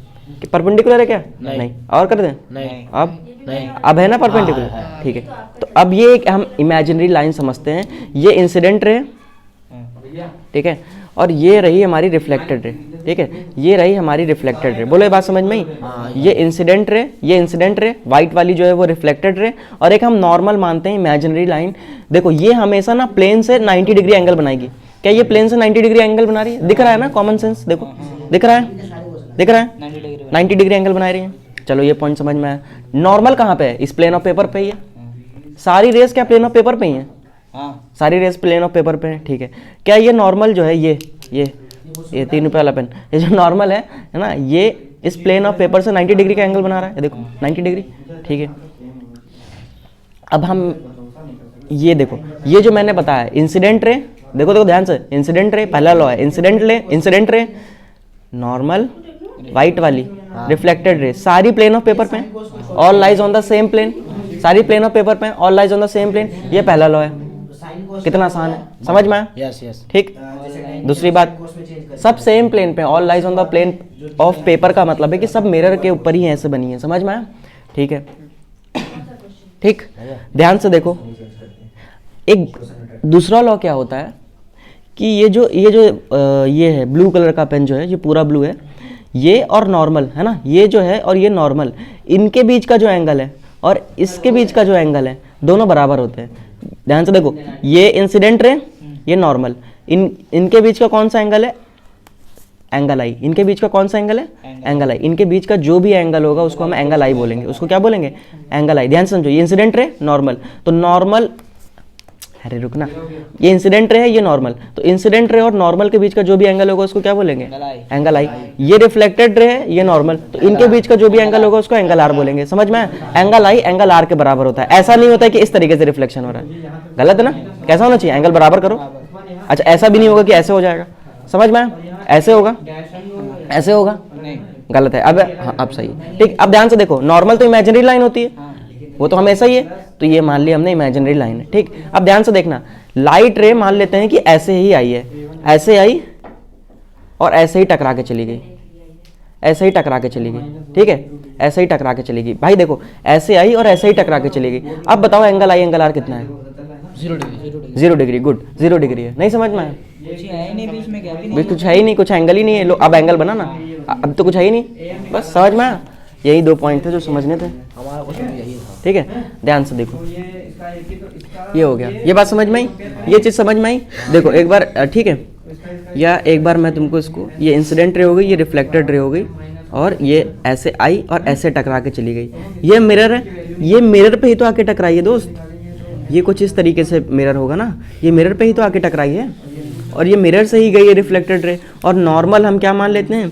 परपेंडिकुलर है क्या? नहीं। और कर दें? नहीं। अब है ना परपेंडिकुलर, ठीक है। तो अब ये एक हम इमेजिनरी लाइन समझते हैं, ये इंसिडेंट रे, ठीक है, और ये रही हमारी रिफ्लेक्टेड रे, ठीक है, ये रही हमारी रिफ्लेक्टेड रे। बोलो ये बात समझ में आई? ये इंसिडेंट रे, ये इंसिडेंट रे, व्हाइट वाली जो है वो रिफ्लेक्टेड रे, और एक हम नॉर्मल मानते हैं इमेजिनरी लाइन। देखो ये हमेशा ना प्लेन से 90 डिग्री एंगल बनाएगी। क्या ये प्लेन से 90 डिग्री एंगल बना रही है? दिख रहा है ना, कॉमन सेंस, देखो दिख रहा है, दिख रहा है, 90 डिग्री एंगल बना रही है। चलो ये पॉइंट समझ में आया। नॉर्मल कहाँ पे है? इस प्लेन ऑफ पेपर पे ही है। सारी रेस क्या प्लेन ऑफ पेपर पे ही है? सारी रेस प्लेन ऑफ पेपर पे है, ठीक है। क्या ये नॉर्मल जो है, ये 3 रुपये वाला पेन, ये जो नॉर्मल है ना, ये इस प्लेन ऑफ पेपर से 90 डिग्री का एंगल बना रहा है, देखो 90 डिग्री, ठीक है। अब हम ये देखो, ये जो मैंने बताया इंसिडेंट रे, देखो देखो ध्यान से, इंसिडेंट रे पहला लॉ है, इंसिडेंट रे नॉर्मल, व्हाइट वाली रिफ्लेक्टेड रे, सारी प्लेन ऑफ पेपर पे, all lies on the same plane, सारी प्लेन ऑफ पेपर पे, all lies on the same plane, ये पहला लॉ है। कितना आसान है, समझ में आया? यस। ठीक। दूसरी बात, सब सेम प्लेन पे, all lies on the plane of paper का मतलब है कि सब मिरर के ऊपर ही ऐसे बनी है, समझ में आया? ठीक है, ठीक। ध्यान से देखो, एक दूसरा लॉ क्या होता है कि ये है ब्लू कलर का पेन जो है, ये पूरा ब्लू है, ये और नॉर्मल है ना, ये जो है और ये नॉर्मल, इनके बीच का जो एंगल है और इसके बीच का जो एंगल है, दोनों बराबर होते हैं। ध्यान से देखो, ये इंसिडेंट रे, ये नॉर्मल, इनके बीच का कौन सा एंगल है? एंगल आई। इनके बीच का कौन सा एंगल है? एंगल आई। इनके बीच का जो भी एंगल होगा उसको हम एंगल आई बोलेंगे। उसको क्या बोलेंगे? एंगल आई। ध्यान से समझो, ये इंसिडेंट रे, नॉर्मल, तो नॉर्मल अरे रुकना, ये इंसिडेंट रे है, ये नॉर्मल, तो इंसिडेंट रे और नॉर्मल के बीच का जो भी एंगल होगा उसको क्या बोलेंगे? एंगल आई। ये रिफ्लेक्टेड रे है, ये नॉर्मल, तो इनके बीच का जो भी एंगल होगा उसको एंगल आर बोलेंगे। समझ में? एंगल आई एंगल आर के बराबर होता है। ऐसा नहीं होता है कि इस तरीके से रिफ्लेक्शन हो रहा है, गलत है ना? कैसा होना चाहिए? एंगल बराबर करो। अच्छा, ऐसा भी नहीं होगा कि ऐसे हो जाएगा, समझ में? ऐसे होगा, ऐसे होगा, गलत है। अब हाँ, अब सही है, ठीक। अब ध्यान से देखो, नॉर्मल तो इमेजिनरी लाइन होती है, वो तो हमेशा ही है, तो ये मान लिया हमने इमेजिनरी लाइन है, ठीक। अब ध्यान से देखना, लाइट रे मान लेते हैं कि ऐसे ही आई है, ऐसे आई और ऐसे ही टकरा के चली गई, ऐसे ही टकरा के चली गई, ठीक है, ऐसे ही टकरा के चली गई। भाई देखो, ऐसे आई और ऐसे ही टकरा के चली गई। अब बताओ एंगल आई एंगल आर कितना है? 0 डिग्री। गुड, 0 डिग्री है। नहीं समझ में आया? कुछ है ही नहीं बीच में, गैप ही भाई कुछ है ही नहीं, कुछ एंगल ही नहीं है। लो अब एंगल बना ना, अब तो कुछ है ही नहीं, बस समझ में आया? यही 2 पॉइंट थे जो समझने थे, ठीक है। ध्यान से देखो, ये हो गया, ये बात समझ में आई, ये चीज समझ में आई। देखो एक बार, ठीक है, या एक बार मैं तुमको इसको, ये इंसिडेंट रे हो गई, ये रिफ्लेक्टेड रे हो गई, और ये ऐसे आई और ऐसे टकरा के चली गई। ये मिरर है, ये मिरर पे ही तो आके टकराई है दोस्त, ये कुछ इस तरीके से मिरर होगा ना, ये मिरर पे ही तो आके टकराई है, और ये मिरर से ही गई है रिफ्लेक्टेड रे। और नॉर्मल हम क्या मान लेते हैं?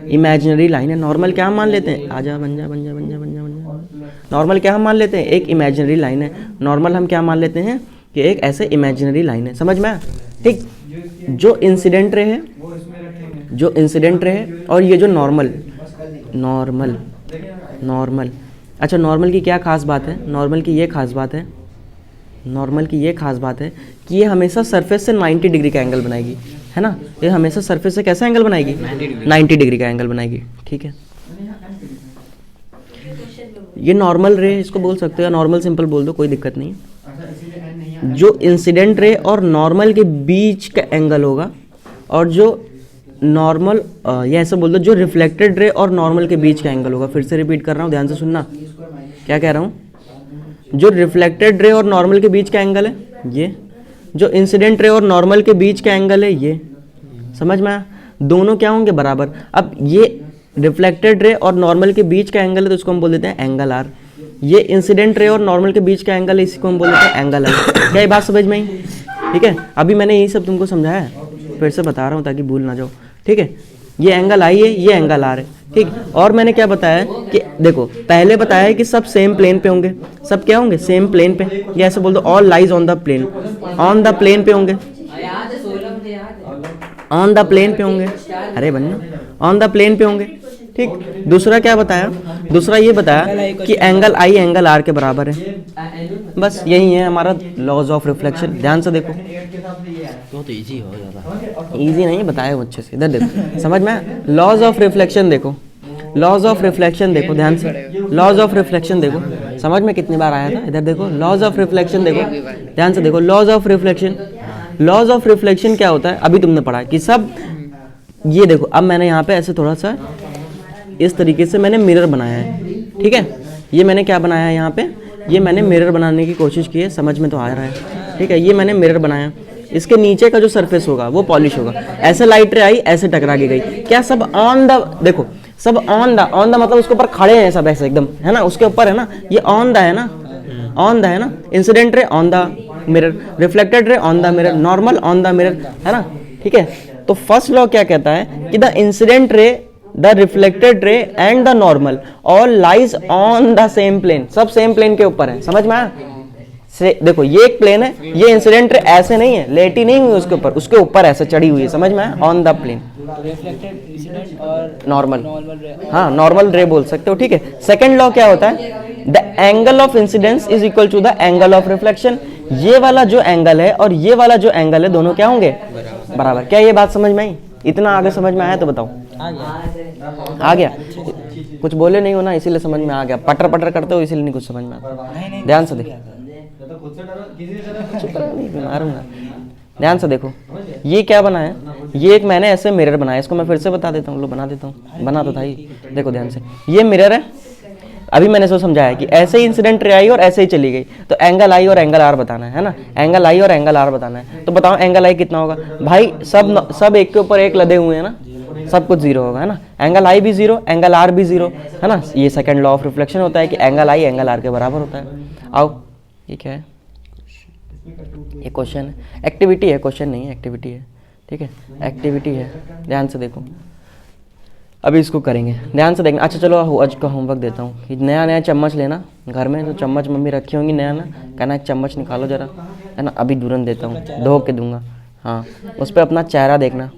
इमेजिनरी लाइन है। नॉर्मल क्या हम मान लेते हैं? आजा, बन जा, बन जा, बन जा, बन जा, बन जा। नॉर्मल क्या हम मान लेते हैं? एक इमेजिनरी लाइन है। नॉर्मल हम क्या मान लेते हैं? कि एक ऐसे इमेजिनरी लाइन है। समझ में आया? ठीक। जो इंसिडेंट रे है, जो इंसिडेंट रे है, और ये जो नॉर्मल, नॉर्मल, नॉर्मल, अच्छा नॉर्मल की क्या खास बात है? नॉर्मल की ये खास बात है, नॉर्मल की ये खास बात है कि ये हमेशा सरफेस से 90 डिग्री का एंगल बनाएगी, है ना? ये हमेशा सरफेस से कैसा एंगल बनाएगी? 90 डिग्री का एंगल बनाएगी, ठीक है। ये नॉर्मल रे इसको बोल सकते हो, या नॉर्मल सिंपल बोल दो, कोई दिक्कत नहीं। जो इंसिडेंट रे और नॉर्मल के बीच का एंगल होगा, और जो नॉर्मल, ये ऐसे बोल दो, जो रिफ्लेक्टेड रे और नॉर्मल के बीच का एंगल होगा। फिर से रिपीट कर रहा हूँ, ध्यान से सुनना क्या कह रहा हूँ। जो रिफ्लेक्टेड रे और नॉर्मल के बीच का एंगल है ये, जो इंसिडेंट रे और नॉर्मल के बीच का एंगल है ये। समझ में आया? दोनों क्या होंगे? बराबर। अब ये रिफ्लेक्टेड रे और नॉर्मल के बीच का एंगल है, तो इसको हम बोल देते हैं एंगल आर। ये इंसिडेंट रे और नॉर्मल के बीच का एंगल है, इसी को हम बोल देते हैं एंगल आर। क्या ये बात समझ में आई? ठीक है, अभी मैंने यही सब तुमको समझाया है, फिर से बता रहा हूँ ताकि भूल ना जाओ, ठीक है। ये एंगल आई है, ये एंगल आर है, ठीक। और मैंने क्या बताया कि देखो, पहले बताया है कि सब सेम प्लेन पे होंगे। सब क्या होंगे? सेम प्लेन पे। ये ऐसे बोल दो, all lies on the plane, on the plane पे होंगे, ऑन द प्लेन पे होंगे। अरे बनना, ऑन द प्लेन पे होंगे, ठीक। दूसरा क्या बताया? दूसरा ये बताया कि एंगल आई एंगल आर के बराबर है। बस यही है हमारा लॉज ऑफ रिफ्लेक्शन। ध्यान से देखो, तो इजी हो जाता। इजी नहीं बताया अच्छे से, इधर देखो, समझ में? लॉज ऑफ रिफ्लेक्शन देखो, लॉज ऑफ रिफ्लेक्शन देखो, ध्यान से, लॉज ऑफ रिफ्लेक्शन देखो, समझ में कितनी बार आया था? इधर देखो, लॉज ऑफ रिफ्लेक्शन देखो, ध्यान से देखो, laws of reflection. Laws of reflection क्या होता है? अभी तुमने पढ़ा कि सब, ये देखो, अब मैंने यहाँ पे ऐसे थोड़ा सा इस तरीके से मैंने मिरर बनाया है, ठीक है। ये मैंने क्या बनाया है यहाँ पे? ये मैंने मिरर बनाने की कोशिश की है, समझ में तो आ रहा है, ठीक है। ये मैंने मिरर बनाया, इसके नीचे का जो सरफेस होगा वो पॉलिश होगा। ऐसे लाइट रे आई, ऐसे टकरा के गई। क्या सब ऑन द, देखो सब ऑन द मतलब उसके ऊपर खड़े हैं सब ऐसे एकदम, है ना? उसके ऊपर है ना, ये ऑन द है ना, ऑन द है ना। Incident ray on the mirror, reflected ray on the mirror, normal on the mirror, है ना? ठीक है। तो फर्स्ट लॉ क्या कहता है कि the incident ray, the reflected ray and the normal all lies on the same plane. सब सेम प्लेन के ऊपर है, समझ में आया? देखो ये एक प्लेन है, ये इंसिडेंट रे ऐसे नहीं है, लेटी नहीं हुई उसके ऊपर, उसके ऊपर ऐसे चढ़ी हुई है, समझ में आया? On the plane. Reflected incident और नॉर्मल, रे। हाँ नॉर्मल रे बोल सकते हो, ठीक है। सेकंड लॉ क्या होता है? The angle of incidence is equal to the angle of reflection. ये वाला जो एंगल है और ये वाला जो एंगल है, दोनों क्या होंगे? बराबर। क्या ये बात समझ में आई? इतना आगे समझ में आया तो बताओ। आ गया? कुछ बोले नहीं हो ना, इसीलिए समझ में आ गया। पटर पटर करते हो इसीलिए नहीं कुछ समझ में आता। ध्यान से देखो, मारूंगा। ध्यान से देखो, ये क्या बना है? ये एक मैंने ऐसे मिरर बनाया, इसको मैं फिर से बता देता हूँ, लो बना देता हूँ, बना तो था ही। देखो ध्यान से, ये मिरर है। अभी मैंने इसको समझाया कि ऐसे ही इंसिडेंट रे आई और ऐसे ही चली गई, तो एंगल आई और एंगल आर बताना है ना। एंगल आई और एंगल आर बताना है, तो बताओ एंगल आई कितना होगा? भाई सब एक के ऊपर एक लदे हुए हैं ना, सब कुछ जीरो होगा, है ना। एंगल आई भी जीरो, एंगल आर भी जीरो, है ना। ये सेकंड लॉ ऑफ रिफ्लेक्शन होता है कि एंगल आई एंगल आर के बराबर होता है। आओ, ये क्या है? ये क्वेश्चन है, एक्टिविटी है, क्वेश्चन नहीं है, एक्टिविटी है, ठीक है, एक्टिविटी है, ध्यान से देखो। अभी इसको करेंगे, ध्यान से देखना। अच्छा चलो आज का होमवर्क देता हूँ कि नया नया चम्मच लेना घर में, तो चम्मच मम्मी रखी होंगी नया ना, कहना एक चम्मच निकालो जरा, है ना, अभी तुरंत देता हूँ, धो के दूंगा। हाँ, उस पर अपना चेहरा देखना,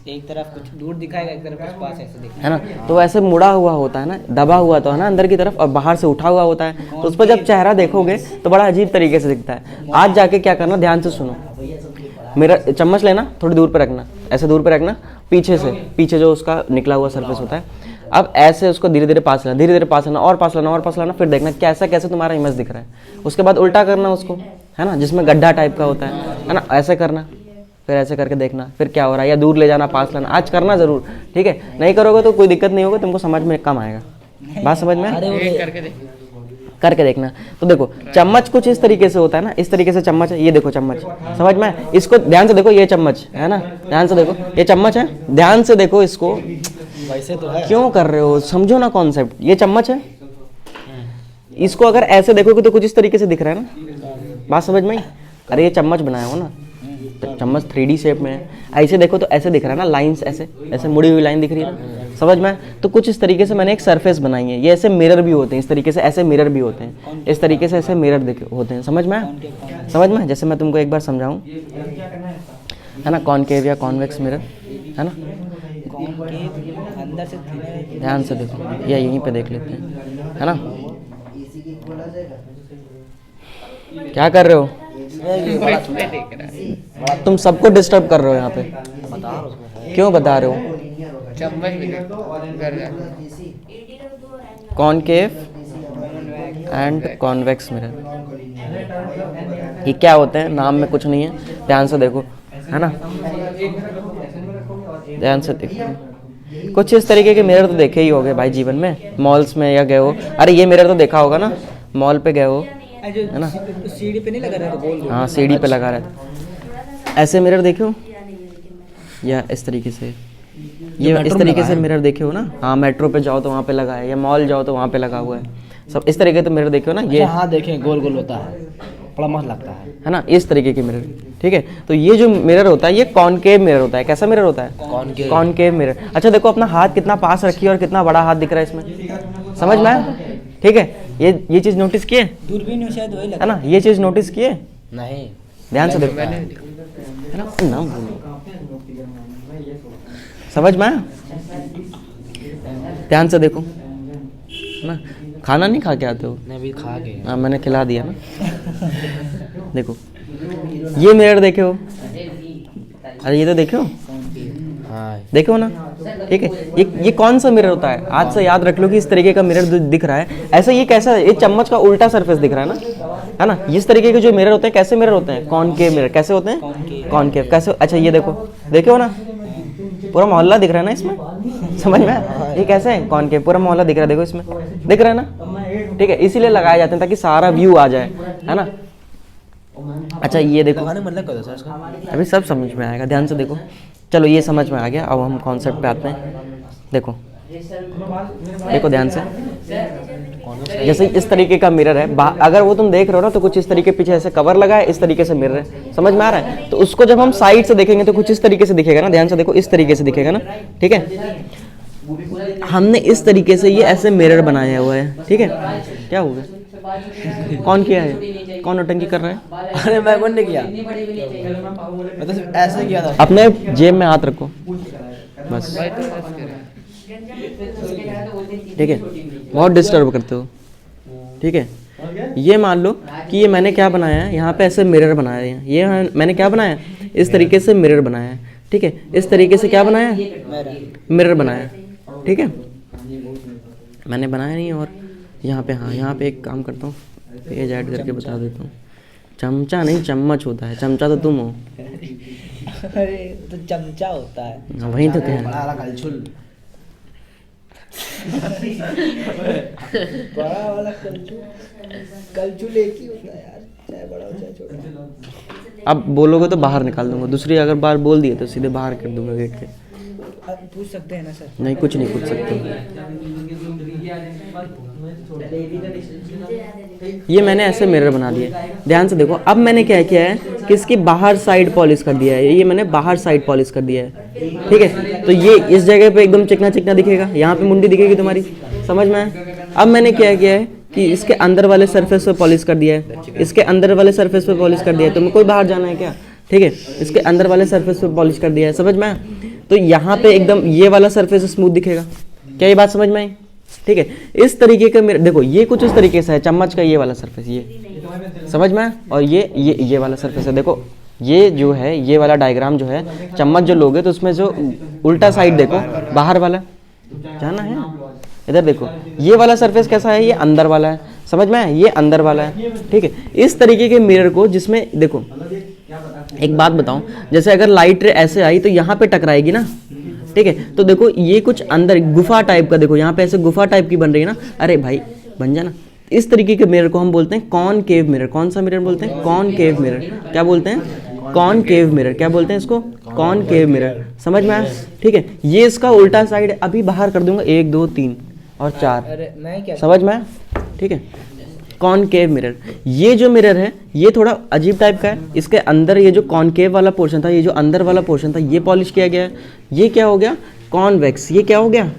एक तरफ कुछ दूर दिखाएगा, एक तरफ कुछ पास ऐसे दिखाएगा, है ना, तो ऐसे मुड़ा हुआ होता है ना, दबा हुआ तो है ना अंदर की तरफ, और बाहर से उठा हुआ होता है, तो उस पर जब चेहरा देखोगे तो बड़ा अजीब तरीके से दिखता है। आज जाके क्या करना, ध्यान से सुनो, मेरा चम्मच लेना, थोड़ी दूर पे रखना, ऐसे दूर पे रखना, पीछे से, पीछे जो उसका निकला हुआ सरफेस होता है, अब ऐसे उसको धीरे धीरे पास लाना, धीरे धीरे पास लाना, और पास लाना, और पास लाना, फिर देखना कैसा कैसे तुम्हारा इमेज दिख रहा है। उसके बाद उल्टा करना उसको, है ना, जिसमें गड्ढा टाइप का होता है ना, ऐसे करना, फिर ऐसे करके देखना फिर क्या हो रहा है, या दूर ले जाना, पास लाना। आज करना ज़रूर, ठीक है, नहीं करोगे तो कोई दिक्कत नहीं होगा, तुमको समझ में कम आएगा। बात समझ में? करके देखना। तो देखो चम्मच कुछ इस तरीके से होता है ना, इस तरीके से चम्मच है, ये देखो चम्मच, समझ में? इसको ध्यान से देखो, ये चम्मच है ना, ध्यान से देखो, ये चम्मच है, ध्यान से देखो इसको। वैसे तो है, क्यों कर रहे हो, समझो ना कॉन्सेप्ट। ये चम्मच है, इसको अगर ऐसे देखोगे तो कुछ इस तरीके से दिख रहा है ना, बात समझ में आई? अरे ये चम्मच बनाया हो ना, तो चम्मच 3D शेप में है, ऐसे देखो तो ऐसे दिख रहा है ना, लाइंस ऐसे ऐसे मुड़ी हुई लाइन दिख रही है ना, समझ में? तो कुछ इस तरीके से मैंने एक सरफेस बनाई है। ये ऐसे मिरर भी होते हैं, इस तरीके से ऐसे मिरर भी होते हैं, इस तरीके से ऐसे मिरर होते हैं, समझ में? समझ में? जैसे मैं तुमको एक बार समझाऊं, है ना, कॉनकेव या कॉन्वेक्स मिरर, है ना, अंदर से ध्यान से देखो, या यहीं पे देख लेते हैं, है ना। क्या कर रहे हो? तुम सबको डिस्टर्ब कर रहे हो यहाँ पे, क्यों बता रहे हो? कॉनकेव एंड कॉन्वेक्स मिरर, ये क्या होते हैं? नाम में कुछ नहीं है, ध्यान से देखो, है ना, ध्यान से देखो। कुछ इस तरीके के मिरर तो देखे ही होगे भाई जीवन में, मॉल्स में या गए हो, अरे ये मिरर तो देखा होगा ना, मॉल पे गए हो, है ना, सीढ़ी पे नहीं लगा रहा, गोल हाँ सीढ़ी पे लगा रहता। ऐसे मिरर देखे हो, या इस तरीके से, ये इस तरीके से मिरर देखे हो ना, हाँ मेट्रो पे जाओ तो वहाँ पे लगा है, या मॉल जाओ तो वहाँ पे लगा हुआ है, सब इस तरीके के मिरर देखे हो ना। ये हाँ देखें, गोल गोल होता है, बड़ा मस्त लगता है ना, इस तरीके के मिरर, ठीक है। तो ये जो मिरर होता है ये कॉनकेव मिरर होता है। कैसा मिरर होता है? Concave mirror. अच्छा देखो अपना हाथ कितना पास रखिए और कितना बड़ा हाथ दिख रहा है इसमें, समझ में आया? ठीक है, ये चीज़ नोटिस किए, दूरबीन में शायद वही है ना, ये चीज़ नोटिस किए, नहीं, ध्यान से देखो, है ना, नाम समझ में आया? ध्यान से देखो, है ना। खाना नहीं खा के आते हो? मैं भी खा के, हाँ मैंने खिला दिया ना। देखो ये मिरर देखे हो, अरे ये तो देखे हो, हाँ देखे हो ना, ठीक है। ये कौन सा मिरर होता है? आज से याद रख लो कि इस तरीके का मिरर दिख रहा है। ऐसा ये कैसा, ये चम्मच का उल्टा सरफेस दिख रहा है ना, इस तरीके के जो मिरर होते हैं, कैसे मिरर होते हैं? Concave mirror. कैसे होते हैं? कॉनकेव। कैसे? अच्छा ये देखो, देखे हो ना, पूरा मोहल्ला दिख रहा है ना इसमें, समझ में? ये कैसे है? कॉनकेव, पूरा मोहल्ला दिख रहा है, देखो इसमें दिख रहा है ना, ठीक है, इसीलिए लगाए जाते हैं ताकि सारा व्यू आ जाए, है ना। अच्छा ये देखो, मतलब कर दो सर इसका, अभी सब समझ में आएगा, ध्यान से देखो। चलो ये समझ में आ गया, अब हम कॉन्सेप्ट पे आते हैं। देखो देखो ध्यान से, जैसे इस तरीके का मिरर है, अगर वो तुम देख रहे हो ना तो कुछ इस तरीके पीछे ऐसे कवर लगा है, इस तरीके से मिरर है, समझ में आ रहा है? तो उसको जब हम साइड से देखेंगे तो कुछ इस तरीके से दिखेगा ना, ध्यान से देखो, इस तरीके से दिखेगा ना, ठीक है। हमने इस तरीके से ये ऐसे मिरर बनाया हुआ है, ठीक है। क्या हो गया? कौन किया है? कौन नौटंकी कर रहा है? अरे मैं कौन ने किया, मैं तो सिर्फ ऐसे किया था। अपने जेब में हाथ रखो बस, ठीक है, बहुत डिस्टर्ब करते हो, ठीक है। ये मान लो कि ये मैंने क्या बनाया है, यहाँ पे ऐसे मिरर बनाए हैं, ये मैंने क्या बनाया है, इस तरीके से मिरर बनाया है, ठीक है। इस तरीके से क्या बनाया है? मिरर बनाया है, ठीक है। मैंने बनाया नहीं, और यहाँ पे, हाँ यहाँ पे एक काम करता हूँ, पेज ऐड करके बता देता हूँ। चमचा नहीं चम्मच होता है, चमचा तो तुम हो। अरे तो चमचा होता है, वही तो कह रहा बड़ा वाला कलछुल, बड़ा वाला कलछुल एक ही होता है यार, चाहे बड़ा हो चाहे छोटा। अब बोलोगे तो बाहर निकाल दूंगा, दूसरी अगर बार बोल दिए तो सीधे बाहर कर दूंगा गेट के। अब पूछ सकते हैं ना सर? नहीं कुछ नहीं पूछ सकते, ये मैंने ऐसे मिरर बना दिए, ध्यान से देखो। अब मैंने क्या किया है कि इसकी बाहर साइड पॉलिश कर दिया है, ये मैंने बाहर साइड पॉलिश कर दिया है, ठीक है। तो ये इस जगह पे एकदम चिकना चिकना दिखेगा, यहाँ पे मुंडी दिखेगी तुम्हारी, समझ में आया। अब मैंने क्या किया है कि इसके अंदर वाले सरफेस पे पॉलिश कर दिया है, इसके अंदर वाले सरफेस पे पॉलिश कर दिया है। तुम्हें कोई बाहर जाना है क्या, ठीक है, इसके अंदर वाले सरफेस पे पॉलिश कर दिया है, समझ में आया। तो यहाँ पे एकदम ये वाला सरफेस स्मूथ दिखेगा, क्या ये बात समझ में आई, ठीक है। इस तरीके का मेरा देखो, ये कुछ इस तरीके से है, चम्मच का ये वाला सरफेस, ये समझ में आया। और ये वाला सरफेस है, देखो ये जो है, ये वाला डायग्राम जो है, चम्मच जो लोगे तो उसमें जो उल्टा साइड देखो, बाहर वाला जाना है, इधर देखो, ये वाला सरफेस कैसा है, ये अंदर वाला है, समझ में आया, ये अंदर वाला है, ठीक है। इस तरीके के मिरर को, जिसमें देखो एक बात बताऊं, जैसे अगर लाइट रे ऐसे आई तो यहाँ पे टकराएगी ना, ठीक है। तो देखो ये कुछ अंदर गुफा टाइप का, देखो यहाँ पे ऐसे गुफा टाइप की बन रही है ना, अरे भाई बन जाना। इस तरीके के मिरर को हम बोलते हैं कॉनकेव मिरर। कौन सा मिरर बोलते हैं, कॉनकेव मिरर। क्या बोलते हैं, कॉनकेव मिरर। क्या बोलते हैं इसको, कॉनकेव मिरर, समझ में आया, ठीक है। ये इसका उल्टा साइड अभी बाहर कर दूंगा, 1 2 3 और 4, समझ में आया, ठीक है। कॉनकेव मिरर, ये जो मिरर है ये थोड़ा अजीब टाइप का है। इसके अंदर ये जो कॉनकेव वाला पोर्शन था, ये जो अंदर वाला पोर्शन था, ये पॉलिश किया गया है। ये क्या हो गया, कॉन्वेक्स। ये क्या हो गया,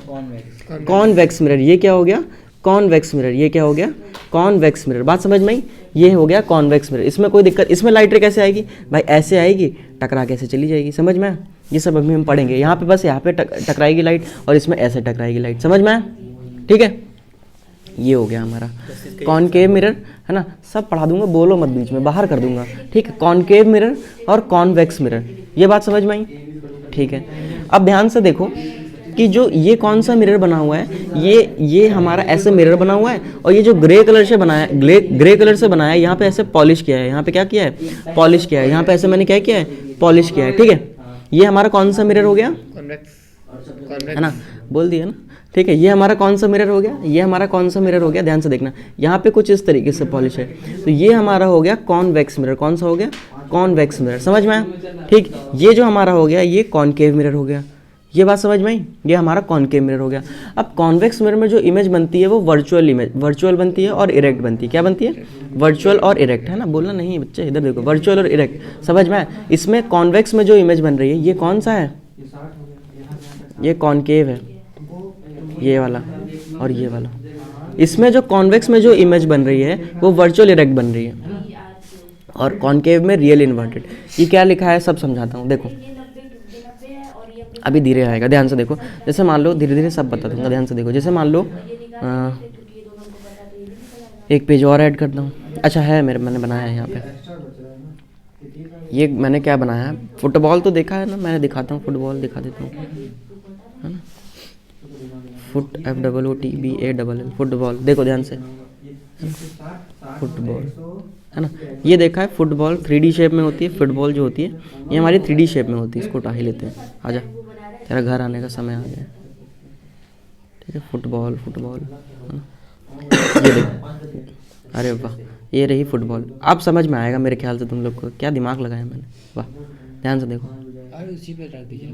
कॉन्वेक्स मिरर। ये क्या हो गया, कॉन्वेक्स मिरर। ये क्या हो गया, कॉन्वेक्स मिरर। बात समझ में आई, ये हो गया कॉन्वेक्स मिरर। इसमें कोई दिक्कत, इसमें लाइट रे कैसे आएगी भाई, ऐसे आएगी, टकरा कैसे चली जाएगी, समझ में आया। ये सब अभी हम पढ़ेंगे। यहाँ पे बस यहाँ पे टकराएगी लाइट और इसमें ऐसे टकराएगी लाइट, समझ में आया, ठीक है। ये हो गया हमारा कॉनकेव मिरर, है ना। सब पढ़ा दूंगा, बोलो मत बीच में, बाहर कर दूंगा, ठीक है। कॉनकेव मिरर और कॉन्वेक्स मिरर, ये बात समझ में आई, ठीक है। अब ध्यान से देखो कि जो ये कौन सा मिरर बना हुआ है, ये हमारा ऐसे मिरर बना हुआ है, और ये जो ग्रे कलर से बनाया, ग्रे कलर से बनाया है, यहाँ पे ऐसे पॉलिश किया है, यहाँ पे क्या किया है, पॉलिश किया है, यहाँ पे ऐसे मैंने क्या किया है, पॉलिश किया है, ठीक है। ये हमारा कौन सा मिरर हो गया, है ना, बोल दिया ना, ठीक है। ये हमारा कौन सा मिरर हो गया, ये हमारा कौन सा मिरर हो गया, ध्यान से देखना, यहाँ पे कुछ इस तरीके से पॉलिश है, तो ये हमारा हो गया कॉन्वेक्स मिरर। कौन सा हो गया, कॉन्वेक्स मिरर, समझ में आया, ठीक। ये जो हमारा हो गया, ये कॉनकेव मिरर हो गया, ये बात समझ में आई, ये हमारा कॉनकेव मिरर हो गया। अब कॉन्वेक्स मिरर में जो इमेज बनती है वो वर्चुअल इमेज, वर्चुअल बनती है और इरेक्ट बनती है। क्या बनती है, वर्चुअल और इरेक्ट, है ना, बोलना नहीं बच्चे, इधर देखो, वर्चुअल और इरेक्ट, समझ में आया। इसमें कॉन्वेक्स में जो इमेज बन रही है, ये कौन सा है, ये कॉनकेव है, ये वाला और ये वाला। इसमें जो कॉन्वेक्स में जो इमेज बन रही है वो वर्चुअल इरेक्ट बन रही है, और कॉनकेव में रियल इन्वर्टेड। ये क्या लिखा है सब समझाता हूँ, देखो अभी धीरे आएगा, ध्यान से देखो। जैसे मान लो, धीरे धीरे सब बता दूंगा, ध्यान से देखो। जैसे मान लो एक पेज और ऐड करता हूँ, अच्छा है मैंने बनाया है यहाँ पे, ये मैंने क्या बनाया है, फुटबॉल तो देखा है ना, मैं दिखाता हूँ, फुटबॉल दिखा देता हूँ, है ना, फुट FOOTBALL, फुटबॉल, देखो ध्यान से, फुटबॉल, है ना। ये देखा है, फुटबॉल 3D शेप में होती है, फुटबॉल जो होती है ये हमारी 3D शेप में होती है। इसको उठा ही लेते हैं, आजा, तेरा घर आने का समय आ गया, ठीक है। फुटबॉल, फुटबॉल, है ना, ये देखो, अरे वाह, ये रही फुटबॉल। अब समझ में आएगा मेरे ख्याल से तुम लोग को, क्या दिमाग लगाया मैंने, वाह, ध्यान से देखो। उसी पे रख दीजिए,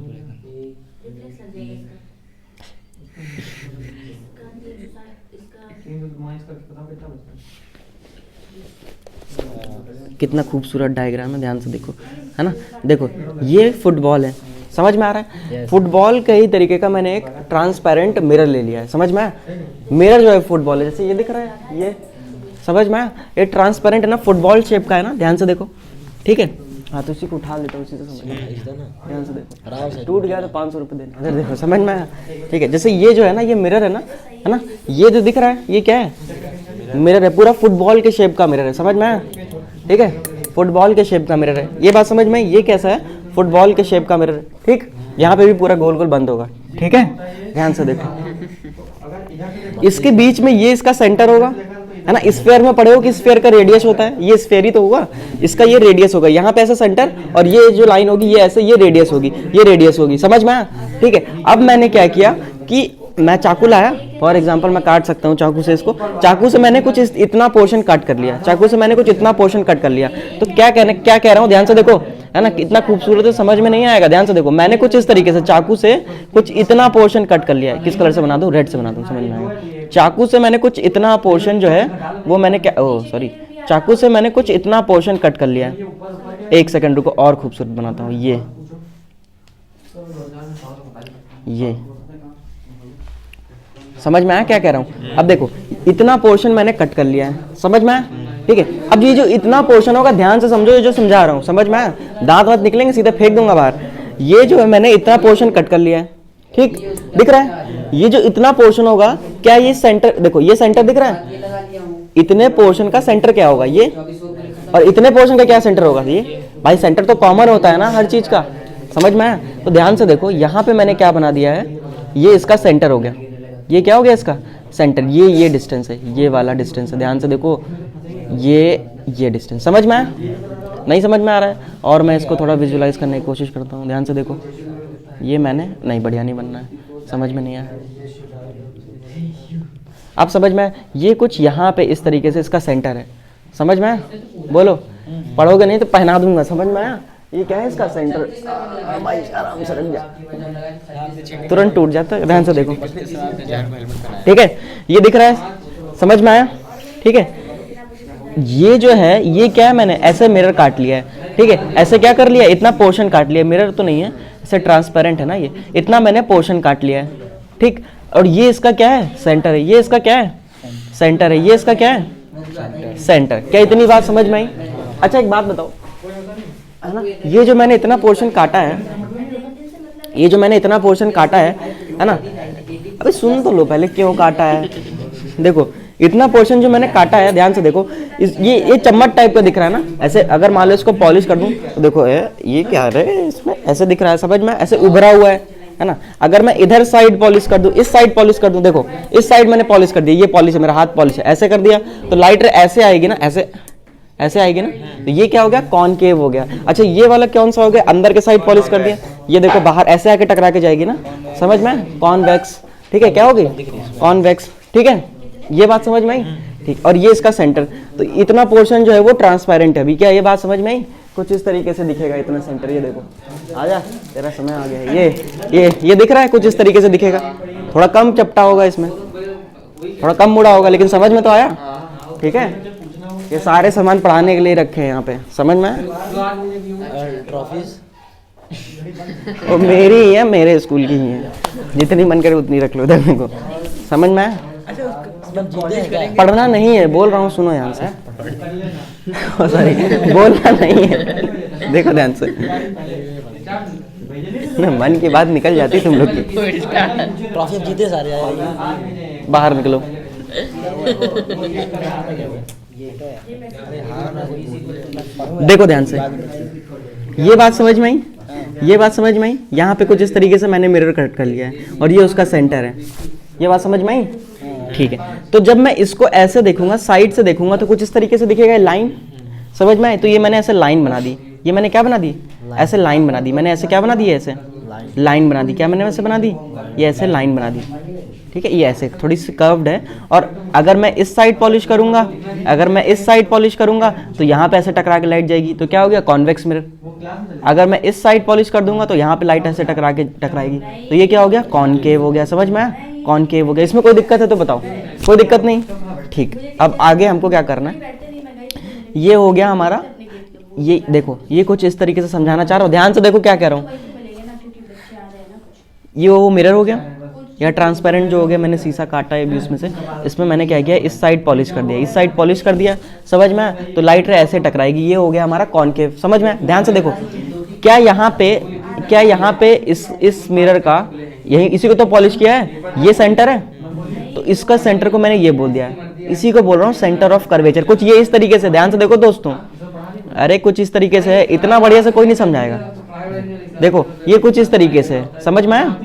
कितना खूबसूरत डायग्राम है, ध्यान से देखो, है ना। देखो ये फुटबॉल है, समझ में आ रहा है। फुटबॉल के ही तरीके का मैंने एक ट्रांसपेरेंट मिरर ले लिया है, समझ में आया। मिरर जो है फुटबॉल है, जैसे ये दिख रहा है, ये समझ में आया, ये ट्रांसपेरेंट है ना, फुटबॉल शेप का है ना, ध्यान से देखो, ठीक है। हाँ तो उसी को उठा लेता हूँ, उसी से समझ, ध्यान से देखो, टूट गया तो 500 रुपये देना, इधर देखो, समझ में आया, ठीक है। जैसे ये जो है ना, ये मिरर है ना, ये जो दिख रहा है ये क्या है, मिरर है, पूरा फुटबॉल के शेप का मिरर है, समझ में आया, ठीक है। फुटबॉल के शेप का मिरर है, ये बात समझ में, ये कैसा है, फुटबॉल के शेप का मिरर है, ठीक। यहाँ पे भी पूरा गोल गोल बंद होगा, ठीक है, ध्यान से देखो। इसके बीच में ये इसका सेंटर होगा, है ना। स्फेयर में पढ़े हो कि स्फेयर का रेडियस होता है, ये स्फेयर ही तो होगा, इसका ये रेडियस होगा, यहाँ पे ऐसा सेंटर, और ये जो लाइन होगी ये ऐसे, ये रेडियस होगी, ये रेडियस होगी, समझ में आया, ठीक है। अब मैंने क्या किया कि मैं चाकू लाया, फॉर एग्जांपल मैं काट सकता हूँ चाकू से इसको, चाकू से मैंने कुछ इतना पोर्शन कट कर लिया, चाकू से मैंने कुछ इतना पोर्शन कट कर लिया, तो क्या कह रहा हूँ, ध्यान से देखो, है ना, कितना खूबसूरत है, समझ में नहीं आएगा, ध्यान से देखो। मैंने कुछ इस तरीके से चाकू से कुछ इतना पोर्शन कट कर लिया है, किस कलर से बना दूं, रेड से बना दूं, समझ में आएगा, चाकू से मैंने कुछ इतना पोर्शन जो है वो मैंने क्या, ओह सॉरी, चाकू से मैंने कुछ इतना पोर्शन कट कर लिया है। एक सेकंड रुको, और खूबसूरत बनाता हूँ। ये समझ में आया क्या कह रहा हूँ? अब देखो इतना पोर्शन मैंने कट कर लिया है, समझ में आया? ठीक है, अब ये जो इतना पोर्शन होगा ध्यान से समझो, ये जो समझा रहा हूँ, समझ में आया? दांत वांत निकलेंगे सीधे फेंक दूंगा बाहर। ये जो है मैंने इतना पोर्शन कट कर लिया है, ठीक दिख रहा है? ये जो इतना पोर्शन होगा, क्या ये सेंटर, देखो ये सेंटर दिख रहा है, इतने पोर्शन का सेंटर क्या होगा ये, और इतने पोर्शन का क्या सेंटर होगा ये? भाई सेंटर तो कॉमन होता है ना हर चीज का, समझ में आया? तो ध्यान से देखो, यहाँ पे मैंने क्या बना दिया है, ये इसका सेंटर हो गया। ये क्या हो गया इसका सेंटर, ये डिस्टेंस है, ये वाला डिस्टेंस है। ध्यान से देखो, ये डिस्टेंस, समझ में आया? नहीं समझ में आ रहा है? और मैं इसको थोड़ा विजुलाइज करने की कोशिश करता हूँ। ध्यान से देखो, ये मैंने, नहीं बढ़िया नहीं बनना है, समझ में नहीं आया। आप समझ में आया? ये कुछ यहाँ पे इस तरीके से इसका सेंटर है, समझ में आया? बोलो, पढ़ोगे नहीं तो पहना दूंगा, समझ में आया? ये क्या है इसका सेंटर, भाई आराम से रख जा, तुरंत टूट जाता है। ध्यान से देखो, ठीक है, ये दिख रहा है, समझ में आया? ठीक है, ये जो है ये क्या है, मैंने ऐसे मिरर काट लिया है, ठीक है, ऐसे क्या कर लिया, इतना पोर्शन काट लिया, मिरर तो नहीं है, ऐसे ट्रांसपेरेंट है ना, ये इतना मैंने पोर्शन काट लिया है, ठीक। और ये इसका क्या है, सेंटर है, ये इसका क्या है, सेंटर है, ये इसका क्या है, सेंटर। क्या इतनी बात समझ में आई? अच्छा एक बात बताओ, है ना, ये जो मैंने इतना पोर्शन काटा है, ये जो मैंने इतना पोर्शन काटा है ना, अबे सुन तो लो पहले, क्यों काटा है? देखो इतना पोर्शन जो मैंने काटा है, ध्यान से देखो, ये चम्मच टाइप का दिख रहा है ना, ऐसे अगर मान लो इसको पॉलिश कर दूं तो देखो ये क्या है, इसमें ऐसे दिख रहा है, समझ में, ऐसे उभरा हुआ है ना। अगर मैं इधर साइड पॉलिश कर दूं, इस साइड पॉलिश कर दूं, देखो इस साइड मैंने पॉलिश कर दी, ये पॉलिश है, मेरा हाथ पॉलिश है, ऐसे कर दिया तो लाइट ऐसे आएगी ना, ऐसे आएगी ना, तो ये क्या हो गया, कॉनकेव हो गया। अच्छा ये वाला कौन सा हो गया, अंदर के साइड पॉलिश कर दिया, ये देखो बाहर ऐसे आके टकरा के जाएगी ना, समझ में, कॉन्वेक्स, ठीक है, क्या होगी, कॉन्वेक्स, ठीक है, ये बात समझ में आई? ठीक, और ये इसका सेंटर, तो इतना पोर्शन जो है वो ट्रांसपेरेंट है। अभी क्या ये बात समझ में आई? कुछ इस तरीके से दिखेगा इतना सेंटर, ये देखो, आजा तेरा समय आ गया, ये दिख रहा है, कुछ इस तरीके से दिखेगा, थोड़ा कम चपटा होगा इसमें, थोड़ा कम मुड़ा होगा, लेकिन समझ में तो आया? ठीक है, ये सारे सामान पढ़ाने के लिए रखे हैं यहाँ पे, समझ में आया? ट्रॉफीज वो मेरी ही है, मेरे स्कूल की ही है, जितनी मन करे उतनी रख लो देखने को, समझ में आया? पढ़ना नहीं है, बोल रहा हूँ, सुनो ध्यान से, सॉरी बोलना नहीं है, देखो ध्यान से, मन की बात निकल जाती तुम लोग की। ट्रॉफी जीते सारे, बाहर निकलो। देखो ध्यान से, ये बात समझ में आई? ये बात समझ में आई? यहाँ पे कुछ इस तरीके से मैंने मिरर कट कर लिया है और ये उसका सेंटर है, ये बात समझ में आई? ठीक है, तो जब मैं इसको ऐसे देखूंगा, साइड से देखूंगा तो कुछ इस तरीके से दिखेगा, लाइन, समझ में आए? तो ये मैंने ऐसे लाइन बना दी, ये मैंने क्या बना दी, ऐसे लाइन बना दी, मैंने ऐसे क्या बना दी, ऐसे लाइन बना दी, क्या मैंने वैसे बना दी, ये ऐसे लाइन बना दी, ठीक है, ये ऐसे थोड़ी सी कर्व्ड है। और अगर मैं इस साइड पॉलिश करूंगा, अगर मैं इस साइड पॉलिश करूंगा तो यहाँ पे ऐसे टकरा के लाइट जाएगी, तो क्या हो गया, कॉन्वेक्स मिरर। अगर मैं इस साइड पॉलिश कर दूंगा तो यहाँ पे लाइट ऐसे टकराएगी, तो ये क्या हो गया, कॉनकेव हो गया, समझ में आया? कॉनकेव हो गया। इसमें कोई दिक्कत है तो बताओ, कोई दिक्कत नहीं? ठीक, अब आगे हमको क्या करना है, ये हो गया हमारा, ये देखो, ये कुछ इस तरीके से समझाना चाह रहा हूँ, ध्यान से देखो क्या कह रहा हूँ। ये वो मिरर हो गया या ट्रांसपेरेंट जो हो गया, मैंने शीशा काटा है बीच में से, इसमें मैंने क्या किया, इस साइड पॉलिश कर दिया, इस साइड पॉलिश कर दिया, समझ में? तो लाइट ऐसे टकराएगी, ये हो गया हमारा कॉनकेव, समझ में? ध्यान से देखो, क्या यहाँ पे इस मिरर का यही, इसी को तो पॉलिश किया है, ये सेंटर है, तो इसका सेंटर को मैंने ये बोल दिया है, इसी को बोल रहा हूँ सेंटर ऑफ कर्वेचर। कुछ ये इस तरीके से, ध्यान से देखो दोस्तों, अरे कुछ इस तरीके से है, इतना बढ़िया से कोई नहीं समझाएगा। देखो ये कुछ इस तरीके से, समझ में आया?